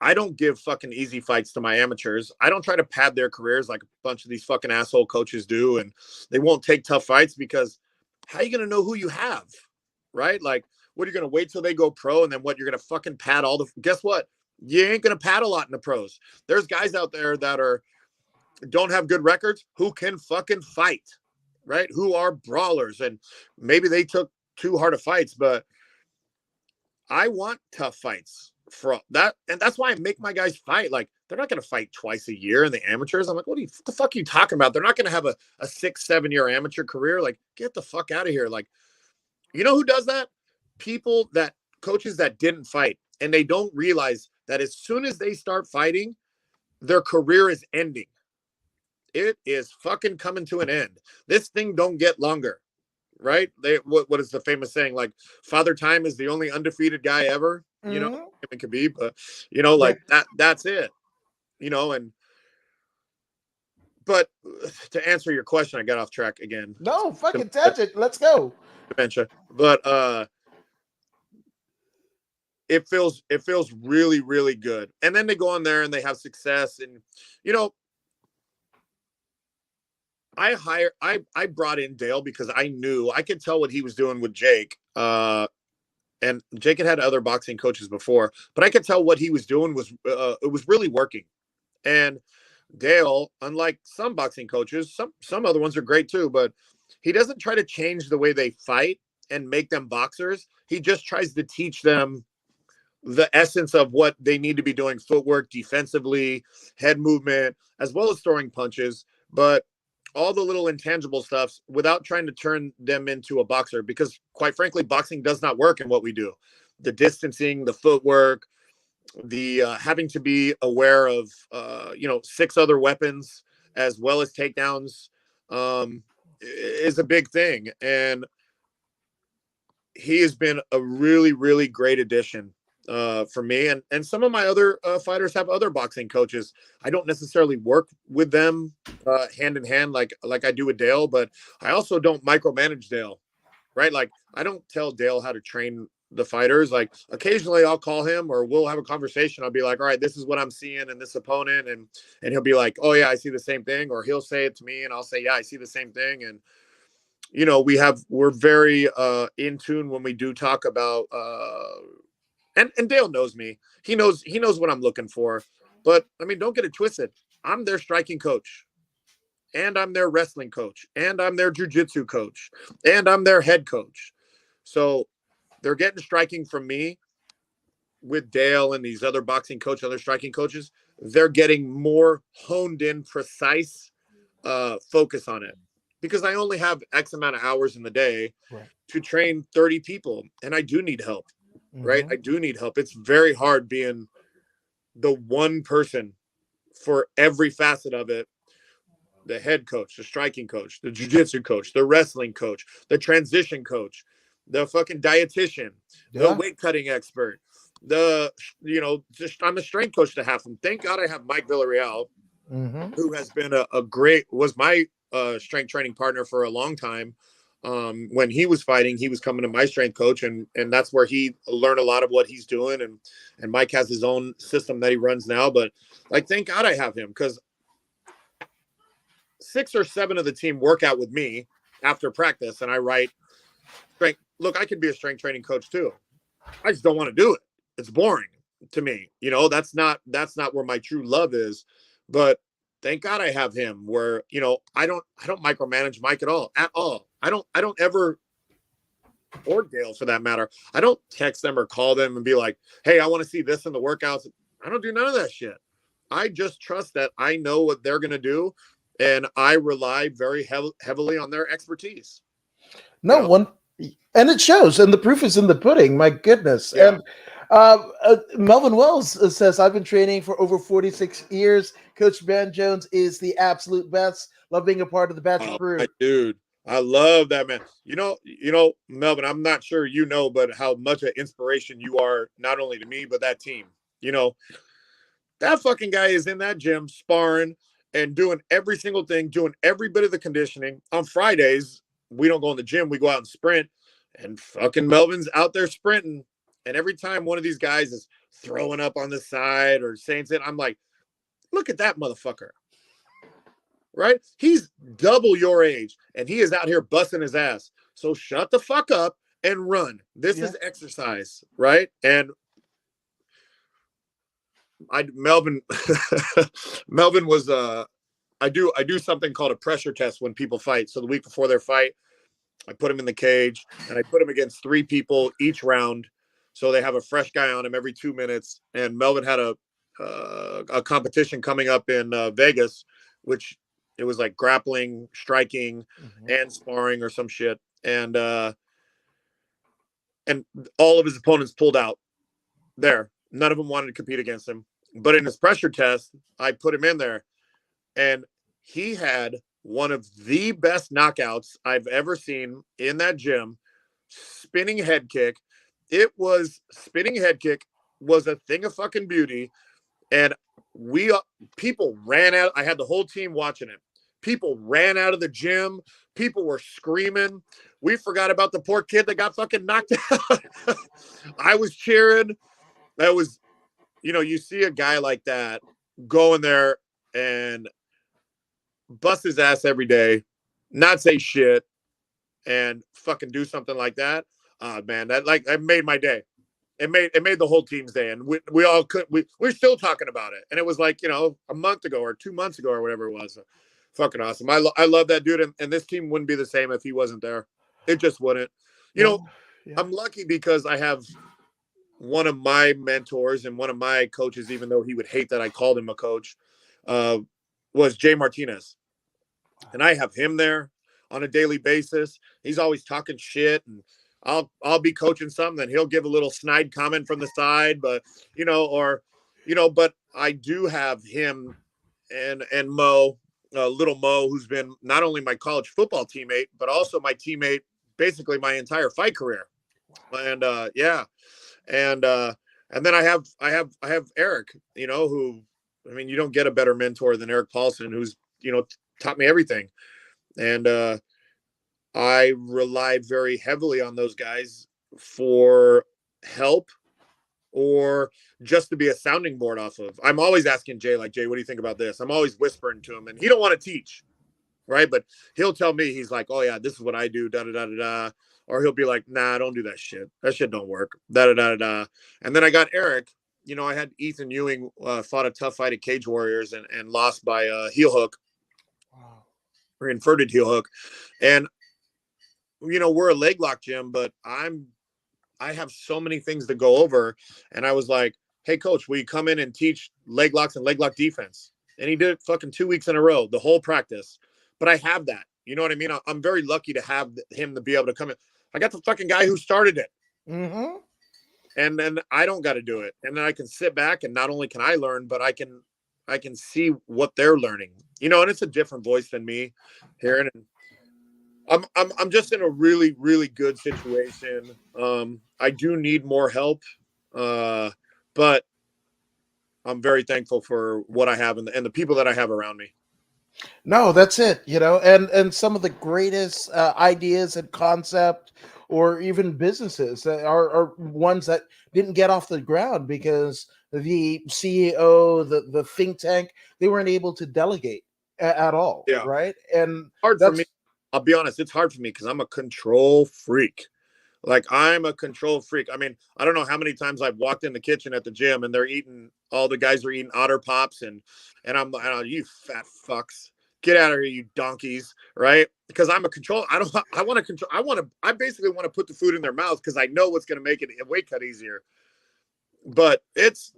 I don't give fucking easy fights to my amateurs. I don't try to pad their careers like a bunch of these fucking asshole coaches do. And they won't take tough fights because how are you going to know who you have? Right? Like, what are you going to wait till they go pro? And then what? You're going to fucking pad all the, guess what? You ain't going to pad a lot in the pros. There's guys out there that don't have good records who can fucking fight, right? Who are brawlers. And maybe they took too hard of fights, but I want tough fights for that. And that's why I make my guys fight. Like, they're not going to fight twice a year in the amateurs. I'm like, what the fuck are you talking about? They're not going to have a 6-7 year amateur career. Like, get the fuck out of here. Like, you know who does that? Coaches that didn't fight. And they don't realize that as soon as they start fighting, their career is ending. It is fucking coming to an end. This thing don't get longer. Right? What is the famous saying? Like, Father Time is the only undefeated guy ever. It could be, but like that's it. But to answer your question, I got off track again. No, fucking tangent. Let's go. Dementia. But it feels really, really good. And then they go on there and they have success. And I brought in Dale because I knew I could tell what he was doing with Jake. And Jake had other boxing coaches before, but I could tell what he was doing was it was really working. And Dale, unlike some boxing coaches, some other ones are great too, but he doesn't try to change the way they fight and make them boxers. He just tries to teach them the essence of what they need to be doing: footwork, defensively, head movement, as well as throwing punches. But all the little intangible stuffs without trying to turn them into a boxer, because quite frankly, boxing does not work in what we do. The distancing, the footwork, the having to be aware of, 6 other weapons as well as takedowns is a big thing. And he has been a really, really great addition for me. And some of my other fighters have other boxing coaches. I don't necessarily work with them hand in hand like I do with Dale, but I also don't micromanage Dale, right? Like, I don't tell Dale how to train the fighters. Like, occasionally I'll call him or we'll have a conversation. I'll be like, all right, this is what I'm seeing in this opponent. And he'll be like, oh yeah, I see the same thing. Or he'll say it to me and I'll say, yeah, I see the same thing. And we're very in tune when we do talk about and Dale knows me. He knows what I'm looking for. But I mean, don't get it twisted. I'm their striking coach, and I'm their wrestling coach, and I'm their jiu-jitsu coach, and I'm their head coach. So they're getting striking from me. With Dale and these other boxing coaches, other striking coaches, they're getting more honed in, precise focus on it. Because I only have X amount of hours in the day to train 30 people, and I do need help. Right? I do need help. It's very hard being the one person for every facet of it: the head coach, the striking coach, the jiu-jitsu coach, the wrestling coach, the transition coach, the fucking dietitian, the weight cutting expert, I'm a strength coach to half them. Thank God I have Mike Villarreal, who has been was my strength training partner for a long time. When he was fighting, he was coming to my strength coach, and that's where he learned a lot of what he's doing. And Mike has his own system that he runs now, but like, thank God I have him, because 6 or 7 of the team work out with me after practice, and I write strength. Look, I could be a strength training coach too. I just don't want to do it. It's boring to me. That's not where my true love is. But thank God I have him, where I don't micromanage Mike at all. I don't ever, or Dale for that matter. I don't text them or call them and be like, hey, I want to see this in the workouts. I don't do none of that shit. I just trust that I know what they're going to do, and I rely very heavily on their expertise. And it shows, and the proof is in the pudding. My goodness. Yeah. And Melvin Wells says, I've been training for over 46 years. Coach Ben Jones is the absolute best. Love being a part of the Bachelor crew. Dude, I love that, man. Melvin, I'm not sure but how much an inspiration you are, not only to me, but that team. That fucking guy is in that gym sparring and doing every single thing, doing every bit of the conditioning. On Fridays, we don't go in the gym, we go out and sprint, and fucking Melvin's out there sprinting. And every time one of these guys is throwing up on the side or saying something, I'm like, look at that motherfucker. Right? He's double your age and he is out here busting his ass. So shut the fuck up and run. This is exercise, right? And Melvin Melvin was I do something called a pressure test when people fight. So the week before their fight, I put him in the cage and I put him against 3 people each round. So they have a fresh guy on him every 2 minutes. And Melvin had a competition coming up in Vegas, which it was like grappling, striking, and sparring or some shit. And all of his opponents pulled out there. None of them wanted to compete against him. But in his pressure test, I put him in there. And he had one of the best knockouts I've ever seen in that gym. Spinning head kick. Spinning head kick was a thing of fucking beauty. And people ran out. I had the whole team watching it. People ran out of the gym. People were screaming. We forgot about the poor kid that got fucking knocked out. I was cheering. That was, you see a guy like that go in there and bust his ass every day, not say shit, and fucking do something like that. Man, that made my day. It made the whole team's day, and we all we're still talking about it. And it was like a month ago or 2 months ago or whatever it was. Fucking awesome. I love that dude, and this team wouldn't be the same if he wasn't there. It just wouldn't. I'm lucky because I have one of my mentors and one of my coaches, even though he would hate that I called him a coach, was Jay Martinez. And I have him there on a daily basis. He's always talking shit, and I'll be coaching something and he'll give a little snide comment from the side, but but I do have him and Mo, little Mo, who's been not only my college football teammate, but also my teammate basically my entire fight career. And and then I have Eric, who, I mean, you don't get a better mentor than Eric Paulson, who's, taught me everything. And I rely very heavily on those guys for help or just to be a sounding board off of. I'm always asking Jay, like, Jay, what do you think about this? I'm always whispering to him, and he don't want to teach, right? But he'll tell me, he's like, oh yeah, this is what I do, da da da da da. Or he'll be like, nah, don't do that shit. That shit don't work, da da da da. And then I got Eric. I had Ethan Ewing fought a tough fight at Cage Warriors and lost by heel hook. Wow. Or inverted heel hook. And we're a leg lock gym, but I have so many things to go over. And I was like, hey, coach, will you come in and teach leg locks and leg lock defense? And he did it fucking 2 weeks in a row, the whole practice. But I have that. You know what I mean? I'm very lucky to have him to be able to come in. I got the fucking guy who started it. Mm-hmm. And then I don't got to do it. And then I can sit back, and not only can I learn, but I can see what they're learning. And it's a different voice than me hearing it. I'm just in a really, really good situation. I do need more help, but I'm very thankful for what I have and the people that I have around me. No, that's it. And some of the greatest ideas and concept, or even businesses, are ones that didn't get off the ground because the CEO, the think tank, they weren't able to delegate at all, right? And hard for me. I'll be honest, it's hard for me because I'm a control freak. Like, I'm a control freak. I mean, I don't know how many times I've walked in the kitchen at the gym and all the guys are eating Otter Pops, and I'm like, oh, you fat fucks, get out of here, you donkeys, right? Because I'm a control. I want to control. I basically want to put the food in their mouth because I know what's going to make it a weight cut easier. But it's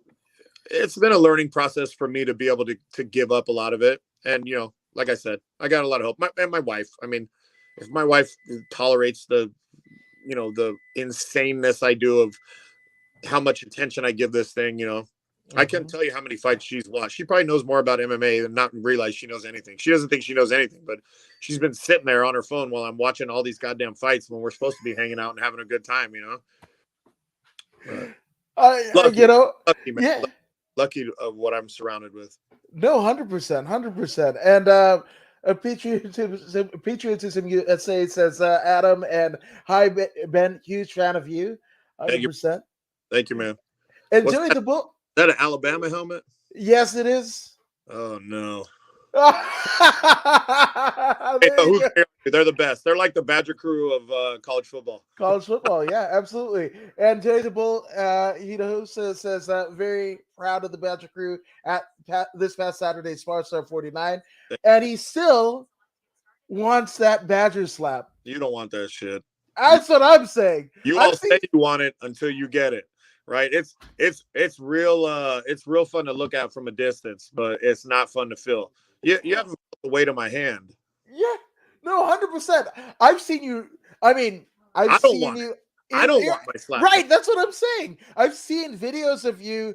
been a learning process for me to be able to give up a lot of it. And, like I said, I got a lot of help. My wife, I mean, if my wife tolerates the insaneness I do of how much attention I give this thing, I can't tell you how many fights she's watched. She probably knows more about MMA than not realize she knows anything. She doesn't think she knows anything, but she's been sitting there on her phone while I'm watching all these goddamn fights when we're supposed to be hanging out and having a good time, Lucky, lucky, man. Lucky of what I'm surrounded with. No, 100%, 100%. And Patriotism USA says Adam and hi Ben, huge fan of you, Thank you. 100%. Thank you, man. And What's Joey that? the Bull, Is that an Alabama helmet? yes, it is. Oh no. Hey, There you who's go. they're the best. They're like the Badger crew of college football. College football, yeah, absolutely. And Joey the Bull, says very proud of the Badger crew at this past Saturday, Sparstar 49, and he still wants that Badger slap. You don't want that shit. That's what I'm saying. You I've all seen. say you want it until you get it, right? It's real fun to look at from a distance, but it's not fun to feel. You haven't felt the weight of my hand. Yeah, no, 100%. I've seen you. I mean, I've I don't seen want it. you. I don't want my slap. Right. That's what I'm saying. I've seen videos of you.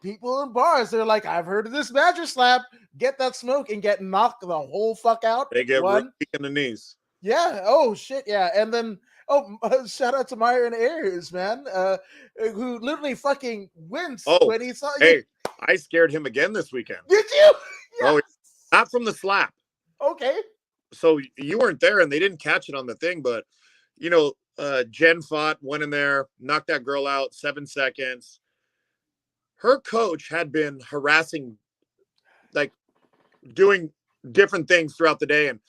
People in bars. They're like, I've heard of this Badger slap. Get that smoke and get knocked the whole fuck out. They get real One. weak in the knees. Yeah. Oh shit. Yeah. And then shout out to Myron Ayers, man, who literally fucking winced when he saw you. Hey, I scared him again this weekend. Did you? Yes. Oh, not from the slap. Okay. So you weren't there, and they didn't catch it on the thing, but Jen fought, went in there, knocked that girl out 7 seconds. Her coach had been harassing, like doing different things throughout the day, and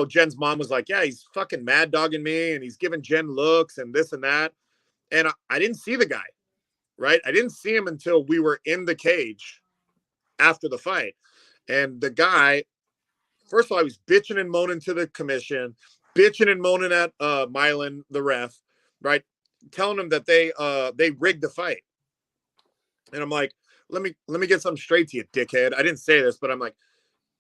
Jen's mom was like, yeah, he's fucking mad dogging me and he's giving Jen looks and this and that. And I didn't see the guy, right? I didn't see him until we were in the cage after the fight. And the guy, first of all, I was bitching and moaning to the commission, bitching and moaning at Mylan, the ref, right? Telling him that they rigged the fight. And I'm like, let me get something straight to you, dickhead. I didn't say this, but I'm like,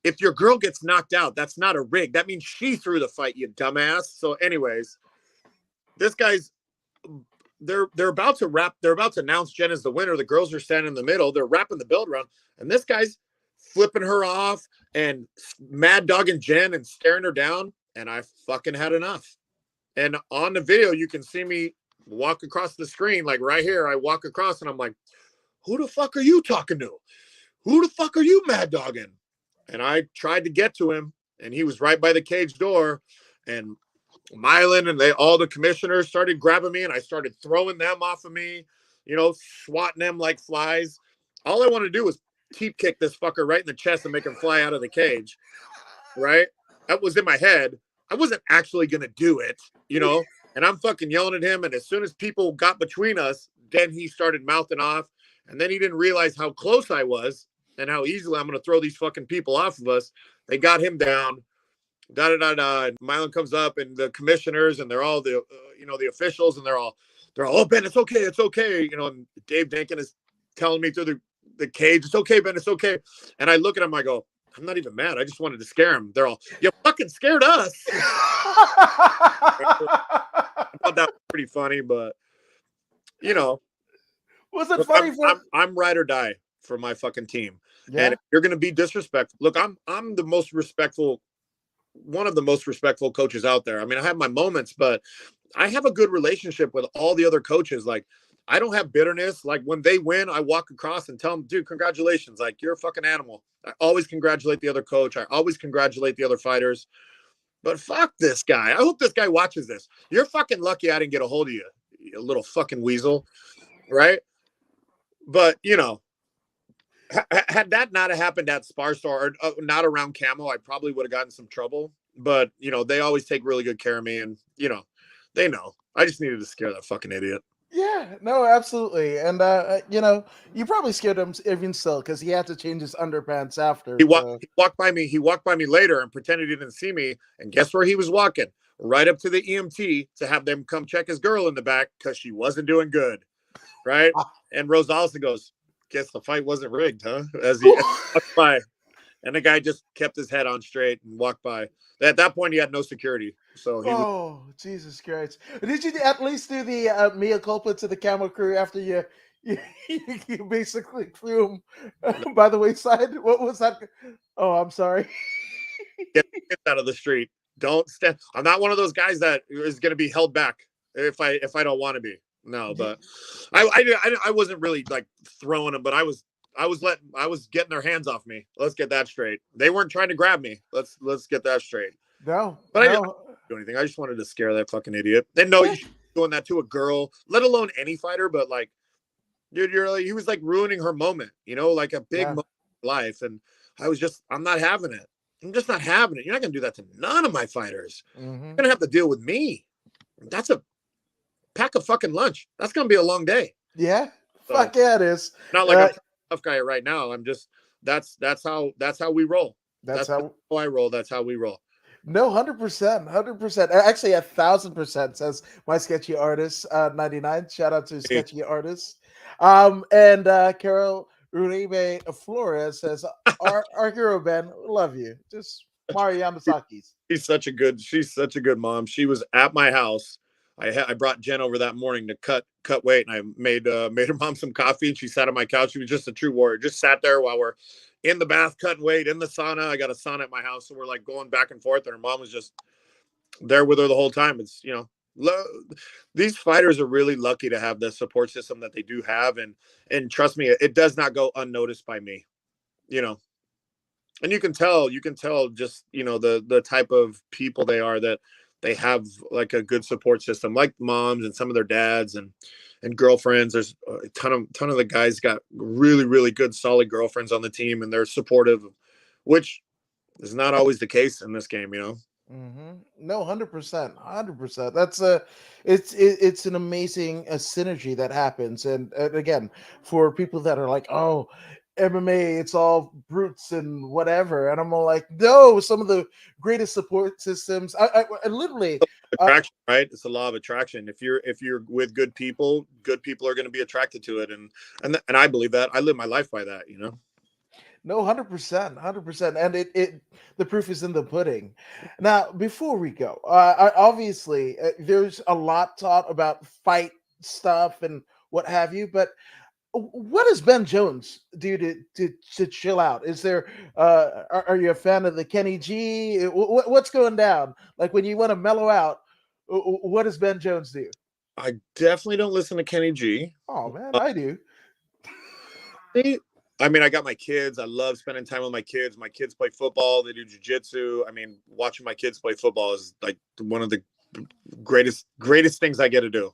if your girl gets knocked out, that's not a rig. That means she threw the fight, you dumbass. So anyways, this guy's they're about to wrap. They're about to announce Jen as the winner. The girls are standing in the middle. They're wrapping the belt around. And this guy's flipping her off and mad dogging Jen and staring her down. And I fucking had enough. And on the video, you can see me walk across the screen. Like right here, I walk across and I'm like, who the fuck are you talking to? Who the fuck are you mad dogging? And I tried to get to him, and he was right by the cage door. And Mylan and all the commissioners started grabbing me, and I started throwing them off of me, swatting them like flies. All I wanted to do was teep kick this fucker right in the chest and make him fly out of the cage, right? That was in my head. I wasn't actually going to do it, and I'm fucking yelling at him. And as soon as people got between us, then he started mouthing off. And then he didn't realize how close I was and how easily I'm going to throw these fucking people off of us. They got him down. And Mylan comes up, and the commissioners, and they're all the officials, and they're all, oh, Ben, it's okay. It's okay. And Dave Denkin is telling me through the cage, it's okay, Ben, it's okay. And I look at him, I go, I'm not even mad. I just wanted to scare him. They're all, you fucking scared us. I thought that was pretty funny, but, Was it funny? I'm ride or die for my fucking team. Yeah. And if you're going to be disrespectful. Look, I'm the most respectful, one of the most respectful coaches out there. I mean, I have my moments, but I have a good relationship with all the other coaches. Like, I don't have bitterness. Like, when they win, I walk across and tell them, dude, congratulations. Like, you're a fucking animal. I always congratulate the other coach. I always congratulate the other fighters. But fuck this guy. I hope this guy watches this. You're fucking lucky I didn't get a hold of you, you little fucking weasel. Right? But, had that not happened at Sparstar or not around Camo, I probably would have gotten some trouble. But, they always take really good care of me. And, they know. I just needed to scare that fucking idiot. Yeah, no, absolutely. And, you probably scared him even still because he had to change his underpants after. He walked by me. He walked by me later and pretended he didn't see me. And guess where he was walking? Right up to the EMT to have them come check his girl in the back because she wasn't doing good. Right? And Rosales goes, guess the fight wasn't rigged, huh? As he walked by. And the guy just kept his head on straight and walked by. At that point, he had no security. So Jesus Christ. Did you at least do the mea culpa to the Camo crew after you basically threw him by the wayside? What was that? Oh, I'm sorry. Get out of the street. Don't stand. I'm not one of those guys that is going to be held back if I don't want to be. No, but I wasn't really like throwing him, but I was I was getting their hands off me. Let's get that straight. They weren't trying to grab me. Let's get that straight. No, But I didn't no. do anything. I just wanted to scare that fucking idiot. And no, you should be doing that to a girl, let alone any fighter. But like, dude, he was like ruining her moment, like a big Yeah. moment in life. And I'm not having it. I'm just not having it. You're not gonna do that to none of my fighters. Mm-hmm. You're gonna have to deal with me. That's a pack of fucking lunch. That's gonna be a long day. Yeah. So Fuck yeah, it is. not like I'm a tough guy right now. I'm just that's how we roll. That's That's how. how I roll. That's how we roll. No, 100%, 100%. Actually, 1,000% says my sketchy artist. 99. Shout out to sketchy artists. And Carol Uribe Flores says, our hero Ben, love you. Just Mario Yamasaki's. She's such a good mom. She was at my house. I brought Jen over that morning to cut weight, and I made her mom some coffee, and she sat on my couch. She was just a true warrior. Just sat there while we're in the bath cutting weight in the sauna. I got a sauna at my house, so we're like going back and forth, and her mom was just there with her the whole time. It's these fighters are really lucky to have the support system that they do have, and trust me, it does not go unnoticed by me. And you can tell just the type of people they are, that they have like a good support system, like moms and some of their dads and girlfriends. There's a ton of the guys got really, really good solid girlfriends on the team, and they're supportive, which is not always the case in this game. Mm-hmm. No, 100%, 100%. It's an amazing synergy that happens, and again, for people that are like, oh, MMA, it's all brutes and whatever, and I'm all like, no, some of the greatest support systems. I literally, Attraction, right? It's the law of attraction. If you're with good people are going to be attracted to it, and I believe that. I live my life by that. no, 100%, 100%, and it the proof is in the pudding. Now, before we go, obviously, there's a lot taught about fight stuff and what have you, but what does Ben Jones do to chill out? Is there are you a fan of the Kenny G? What's going down? Like when you want to mellow out, what does Ben Jones do? I definitely don't listen to Kenny G. Oh man, I do. I mean, I got my kids. I love spending time with my kids. My kids play football. They do jujitsu. I mean, watching my kids play football is like one of the greatest things I get to do.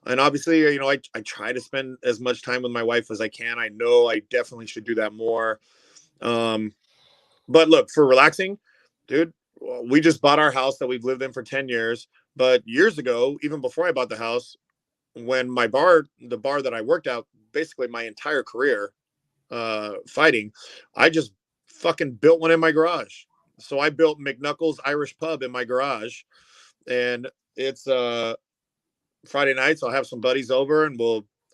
And obviously, I try to spend as much time with my wife as I can. I know I definitely should do that more. But look, for relaxing, dude, we just bought our house that we've lived in for 10 years. But years ago, even before I bought the house, when the bar that I worked out, basically my entire career fighting, I just fucking built one in my garage. So I built McNuckles Irish Pub in my garage, and it's Friday nights. I'll have some buddies over, and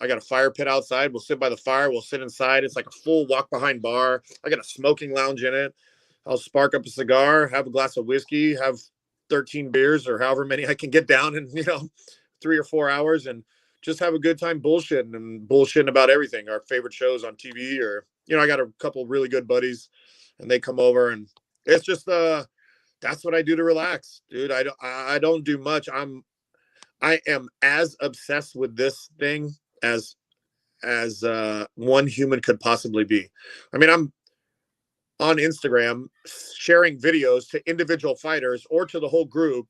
I got a fire pit outside. We'll sit by the fire. We'll sit inside. It's like a full walk behind bar. I got a smoking lounge in it. I'll spark up a cigar, have a glass of whiskey, have 13 beers or however many I can get down in 3 or 4 hours, and just have a good time bullshitting about everything, our favorite shows on TV, or I got a couple really good buddies, and they come over, and it's just that's what I do to relax, dude. I don't do much. I am as obsessed with this thing as one human could possibly be. I mean, I'm on Instagram sharing videos to individual fighters or to the whole group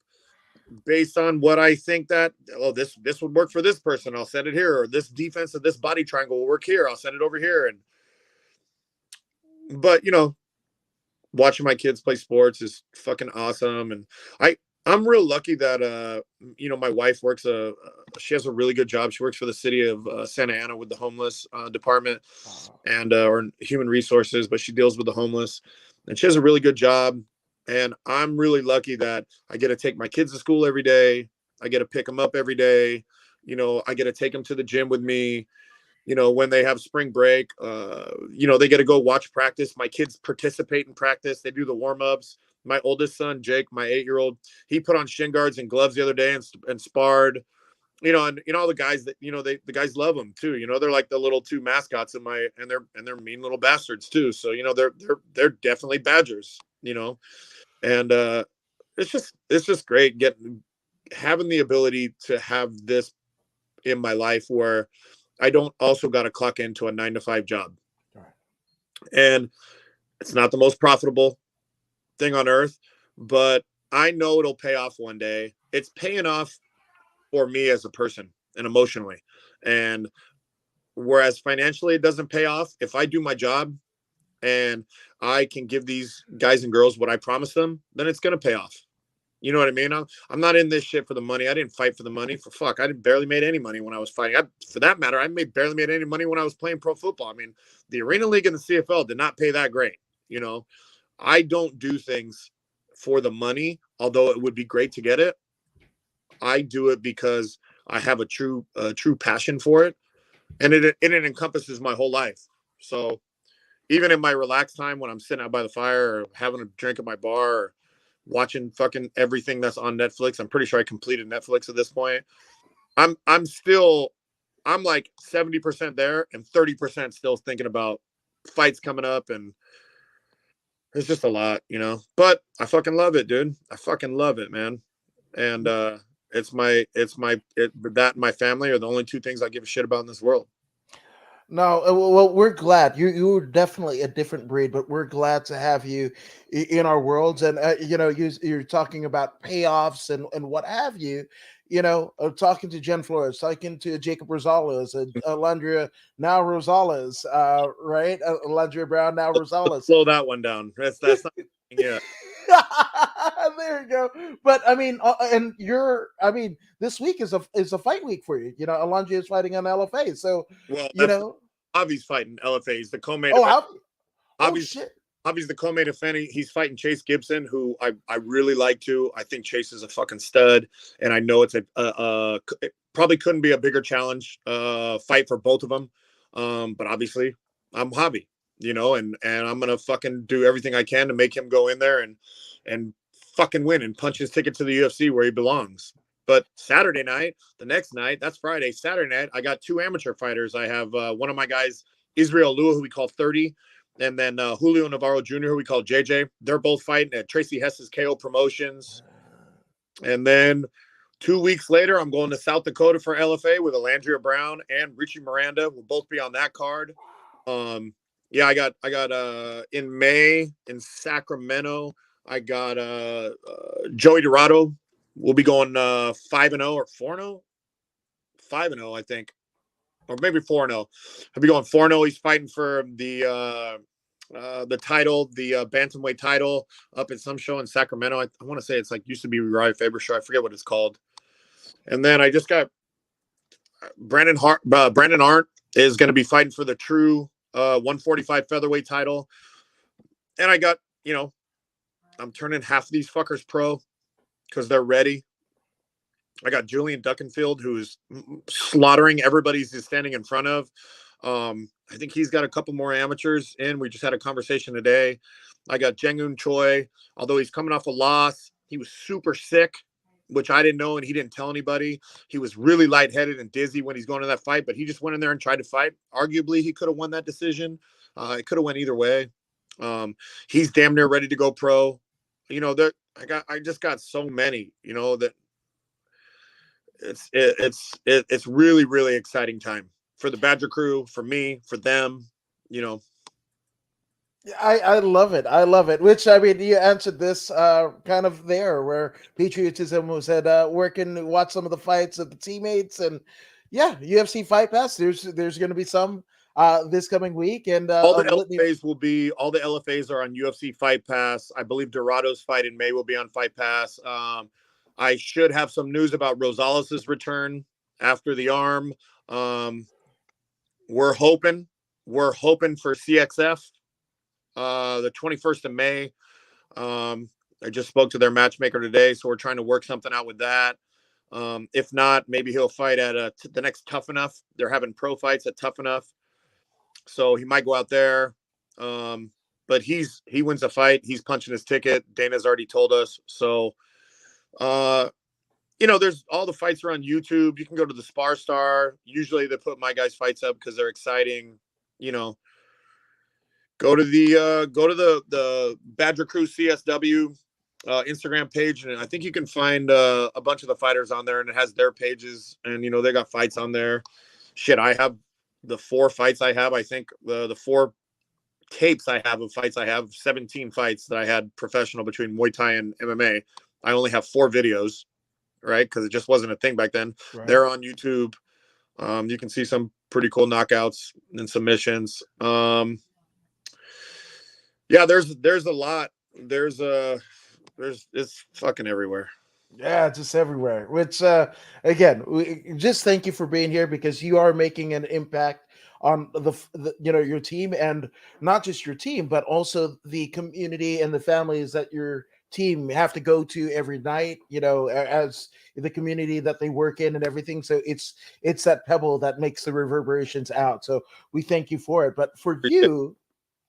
based on what I think that, this would work for this person. I'll set it here, or this defense of this body triangle will work here. I'll send it over here. But watching my kids play sports is fucking awesome. And I'm real lucky that my wife works she has a really good job. She works for the city of Santa Ana with the homeless department and or human resources, but she deals with the homeless, and she has a really good job. And I'm really lucky that I get to take my kids to school every day. I get to pick them up every day. I get to take them to the gym with me. When they have spring break, they get to go watch practice. My kids participate in practice. They do the warm-ups. My oldest son, Jake, my 8-year-old, he put on shin guards and gloves the other day and sparred. And all the guys that the guys love them too. They're like the little two mascots and they're mean little bastards too. So they're definitely badgers. And it's just great having the ability to have this in my life where I don't also got to clock into a 9 to 5 job. All right. And it's not the most profitable thing on earth, but I know it'll pay off one day. It's paying off for me as a person and emotionally. And whereas financially it doesn't pay off, if I do my job and I can give these guys and girls what I promised them, then it's going to pay off. You know what I mean? I'm not in this shit for the money. I didn't fight for the money. For fuck, I barely made any money when I was fighting. For that matter, barely made any money when I was playing pro football. I mean, the Arena League and the CFL did not pay that great. You know, I don't do things for the money, although it would be great to get it. I do it because I have a true passion for it, and it encompasses my whole life. So even in my relaxed time when I'm sitting out by the fire or having a drink at my bar or watching fucking everything that's on Netflix, I'm pretty sure I completed Netflix at this point. I'm like 70% there and 30% still thinking about fights coming up, and it's just a lot, you know. But I fucking love it, dude. I fucking love it, man. And that and my family are the only two things I give a shit about in this world. No, well, we're glad you're definitely a different breed, but we're glad to have you in our worlds. And you're talking about payoffs and what have you. Talking to Jen Flores, talking to Jacob Rosales, and Alondra now Rosales, right? Alondra Brown now Rosales. Slow that one down. That's not. Yeah. There you go. But I mean, this week is a fight week for you. Alondra is fighting on LFA, so Well, you that's know. Avi's fighting LFA. He's the co-main Oh, event. shit. Avi's the co-main event. He's fighting Chase Gibson, who I really like too. I think Chase is a fucking stud, and I know it's it probably couldn't be a bigger challenge fight for both of them. But obviously, I'm Javi, and I'm gonna fucking do everything I can to make him go in there and fucking win and punch his ticket to the UFC where he belongs. But Saturday night, the next night, that's Friday. Saturday night, I got two amateur fighters. I have one of my guys, Israel Lua, who we call 30, and then Julio Navarro Jr., who we call JJ. They're both fighting at Tracy Hess's KO Promotions. And then 2 weeks later, I'm going to South Dakota for LFA with Alandria Brown and Richie Miranda. We'll both be on that card. Yeah, I got in May in Sacramento, I got Joey Dorado. We'll be going 5-0 or 4-0, 5-0, I think, or maybe 4-0. I'll be going 4-0. He's fighting for the title, the bantamweight title, up at some show in Sacramento. I want to say it's like used to be Uriah Faber show. I forget what it's called. And then I just got Brandon Arndt is going to be fighting for the true 145 featherweight title. And I got, I'm turning half of these fuckers pro because they're ready. I got Julian Duckenfield, who's slaughtering everybody he's standing in front of. I think he's got a couple more amateurs in. We just had a conversation today. I got Jengun Choi, although he's coming off a loss. He was super sick, which I didn't know, and he didn't tell anybody. He was really lightheaded and dizzy when he's going to that fight, but he just went in there and tried to fight. Arguably, he could have won that decision. It could have went either way. He's damn near ready to go pro. I just got so many, that it's really, really exciting time for the Badger crew, for me, for them, I love it. I love it. Which, I mean, you answered this kind of there where patriotism was at working, watch some of the fights of the teammates, and yeah, UFC Fight Pass. There's going to be some this coming week, and all the LFAs are on UFC Fight Pass. I believe Dorado's fight in May will be on Fight Pass. I should have some news about Rosales' return after the arm. We're hoping for CXF the 21st of May. I just spoke to their matchmaker today, so we're trying to work something out with that. If not, maybe he'll fight at the next Tough Enough. They're having pro fights at Tough Enough, so he might go out there. But he wins a fight. He's punching his ticket. Dana's already told us. So, there's all the fights are on YouTube. You can go to the Sparstar. Usually they put my guys' fights up because they're exciting. Go to the Badger Crew CSW Instagram page, and I think you can find a bunch of the fighters on there, and it has their pages, and they got fights on there. Shit, I have the 4 fights I have, I think the 4 tapes I have of fights I have, 17 fights that I had professional between Muay Thai and MMA. I only have 4 videos, right? Because it just wasn't a thing back then. Right. They're on YouTube. You can see some pretty cool knockouts and submissions. Yeah, there's a lot. There's it's fucking everywhere. Yeah, just everywhere. Which, again, we just thank you for being here because you are making an impact on your team, and not just your team, but also the community and the families that your team have to go to every night. As the community that they work in and everything. So it's that pebble that makes the reverberations out. So we thank you for it. But for Appreciate it. you,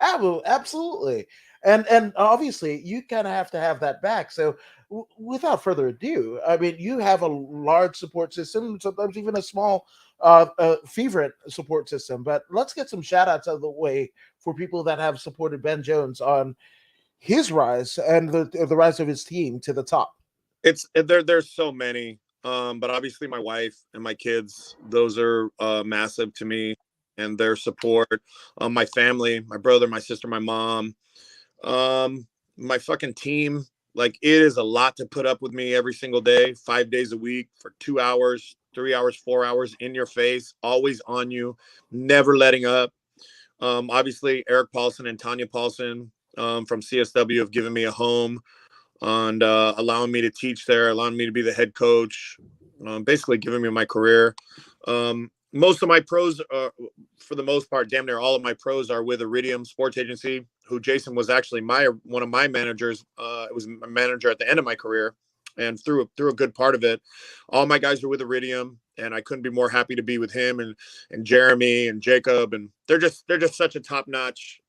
absolutely, and obviously you kind of have to have that back. So without further ado, I mean, you have a large support system, sometimes even a small favorite support system. But let's get some shout outs out of the way for people that have supported Ben Jones on his rise and the rise of his team to the top. There's so many. But obviously my wife and my kids, those are massive to me, and their support. My family, my brother, my sister, my mom, my fucking team. Like, it is a lot to put up with me every single day, 5 days a week for 2 hours, 3 hours, 4 hours in your face, always on you, never letting up. Obviously Eric Paulson and Tanya Paulson from CSW have given me a home and allowing me to teach there, allowing me to be the head coach, basically giving me my career. Most of my pros, for the most part, damn near all of my pros are with Iridium Sports Agency, who Jason was actually one of my managers. It was my manager at the end of my career, and through a good part of it, all my guys are with Iridium, and I couldn't be more happy to be with him and Jeremy and Jacob, and they're just such a top notch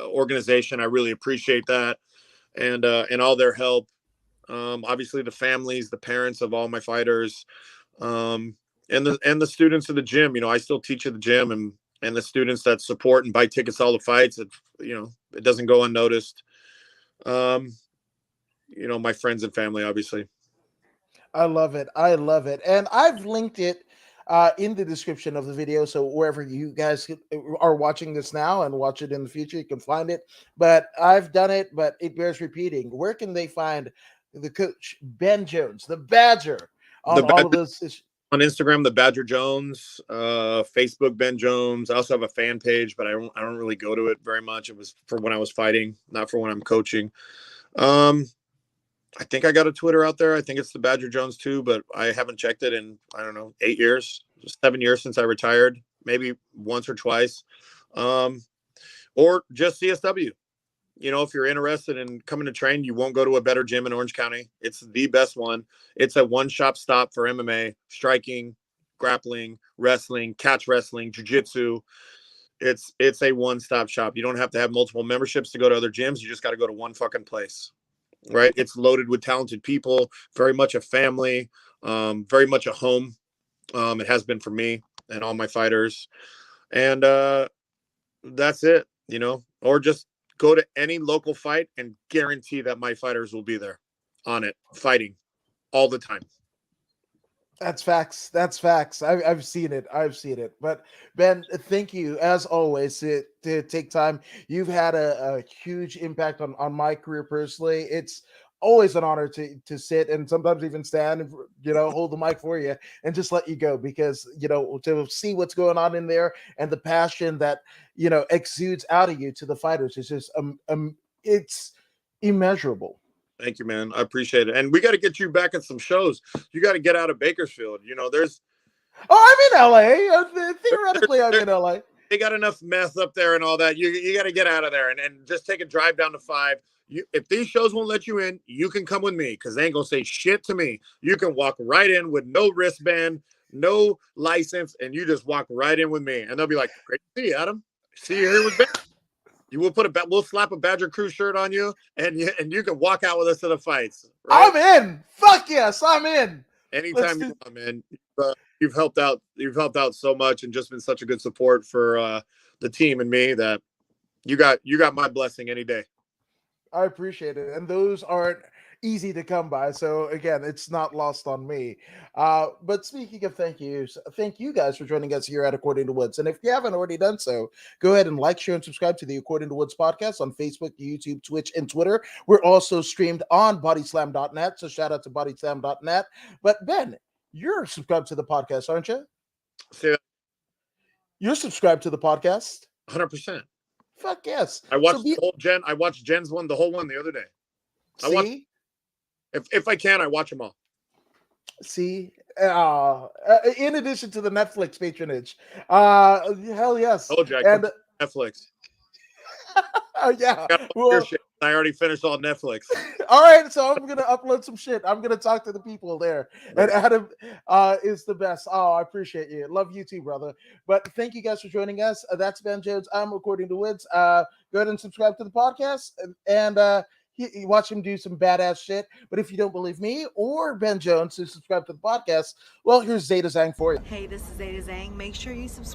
organization. I really appreciate that, and all their help. Obviously the families, the parents of all my fighters. And the students of the gym. I still teach at the gym, and the students that support and buy tickets to all the fights. It doesn't go unnoticed. My friends and family, obviously. I love it. I love it. And I've linked it in the description of the video. So wherever you guys are watching this now and watch it in the future, you can find it. But I've done it, but it bears repeating. Where can they find the coach, Ben Jones, the Badger, The on all of Badger those? on Instagram, the Badger Jones, Facebook, Ben Jones. I also have a fan page, but I don't really go to it very much. It was for when I was fighting, not for when I'm coaching. I think I got a Twitter out there. I think it's the Badger Jones too, but I haven't checked it in, I don't know, 8 years, 7 years since I retired, maybe once or twice. Or just CSW. If you're interested in coming to train, you won't go to a better gym in Orange County. It's the best one. It's a one-shop stop for MMA, striking, grappling, wrestling, catch wrestling, jiu-jitsu. It's a one-stop shop. You don't have to have multiple memberships to go to other gyms. You just got to go to one fucking place, right? It's loaded with talented people, very much a family, very much a home. It has been for me and all my fighters. And that's it, or just go to any local fight and guarantee that my fighters will be there on it, fighting all the time. That's facts. That's facts. I've seen it. I've seen it. But Ben, thank you as always to take time. You've had a huge impact on my career personally. It's always an honor to sit and sometimes even stand and hold the mic for you and just let you go, because to see what's going on in there and the passion that exudes out of you to the fighters is just it's immeasurable. Thank you, man. I appreciate it. And we got to get you back at some shows. You got to get out of Bakersfield. There's Oh, I'm in LA. Theoretically, I'm there, in LA. they got enough meth up there and all that. You got to get out of there and just take a drive down to 5. If these shows won't let you in, you can come with me, because they ain't gonna say shit to me. You can walk right in with no wristband, no license, and you just walk right in with me. And they'll be like, "Great to see you, Adam. See you here with Ben." We'll slap a Badger Crew shirt on you, and you can walk out with us to the fights. Right? I'm in. Fuck yes, I'm in. Anytime you come in, you've helped out. You've helped out so much, and just been such a good support for the team and me, that you got my blessing any day. I appreciate it. And those aren't easy to come by. So again, it's not lost on me. But speaking of thank yous, thank you guys for joining us here at According to Woods. And if you haven't already done so, go ahead and like, share, and subscribe to the According to Woods podcast on Facebook, YouTube, Twitch, and Twitter. We're also streamed on bodyslam.net. So shout out to bodyslam.net. But Ben, you're subscribed to the podcast, aren't you? Say that You're subscribed to the podcast. 100%. Fuck yes. I watched the whole Jen. I watched Jen's one, the whole one, the other day. See? If I can, I watch them all. See, in addition to the Netflix patronage, hell yes. Oh, Jack, and Netflix. Yeah, well, I already finished all Netflix. All right, so I'm gonna upload some shit. I'm gonna talk to the people there. Right. And Adam is the best. Oh, I appreciate you. Love you too, brother. But thank you guys for joining us. That's Ben Jones. I'm According to Woods. Go ahead and subscribe to the podcast and you watch him do some badass shit. But if you don't believe me or Ben Jones to subscribe to the podcast, well, here's Zeta Zhang for you. Hey, this is Zeta Zhang. Make sure you subscribe.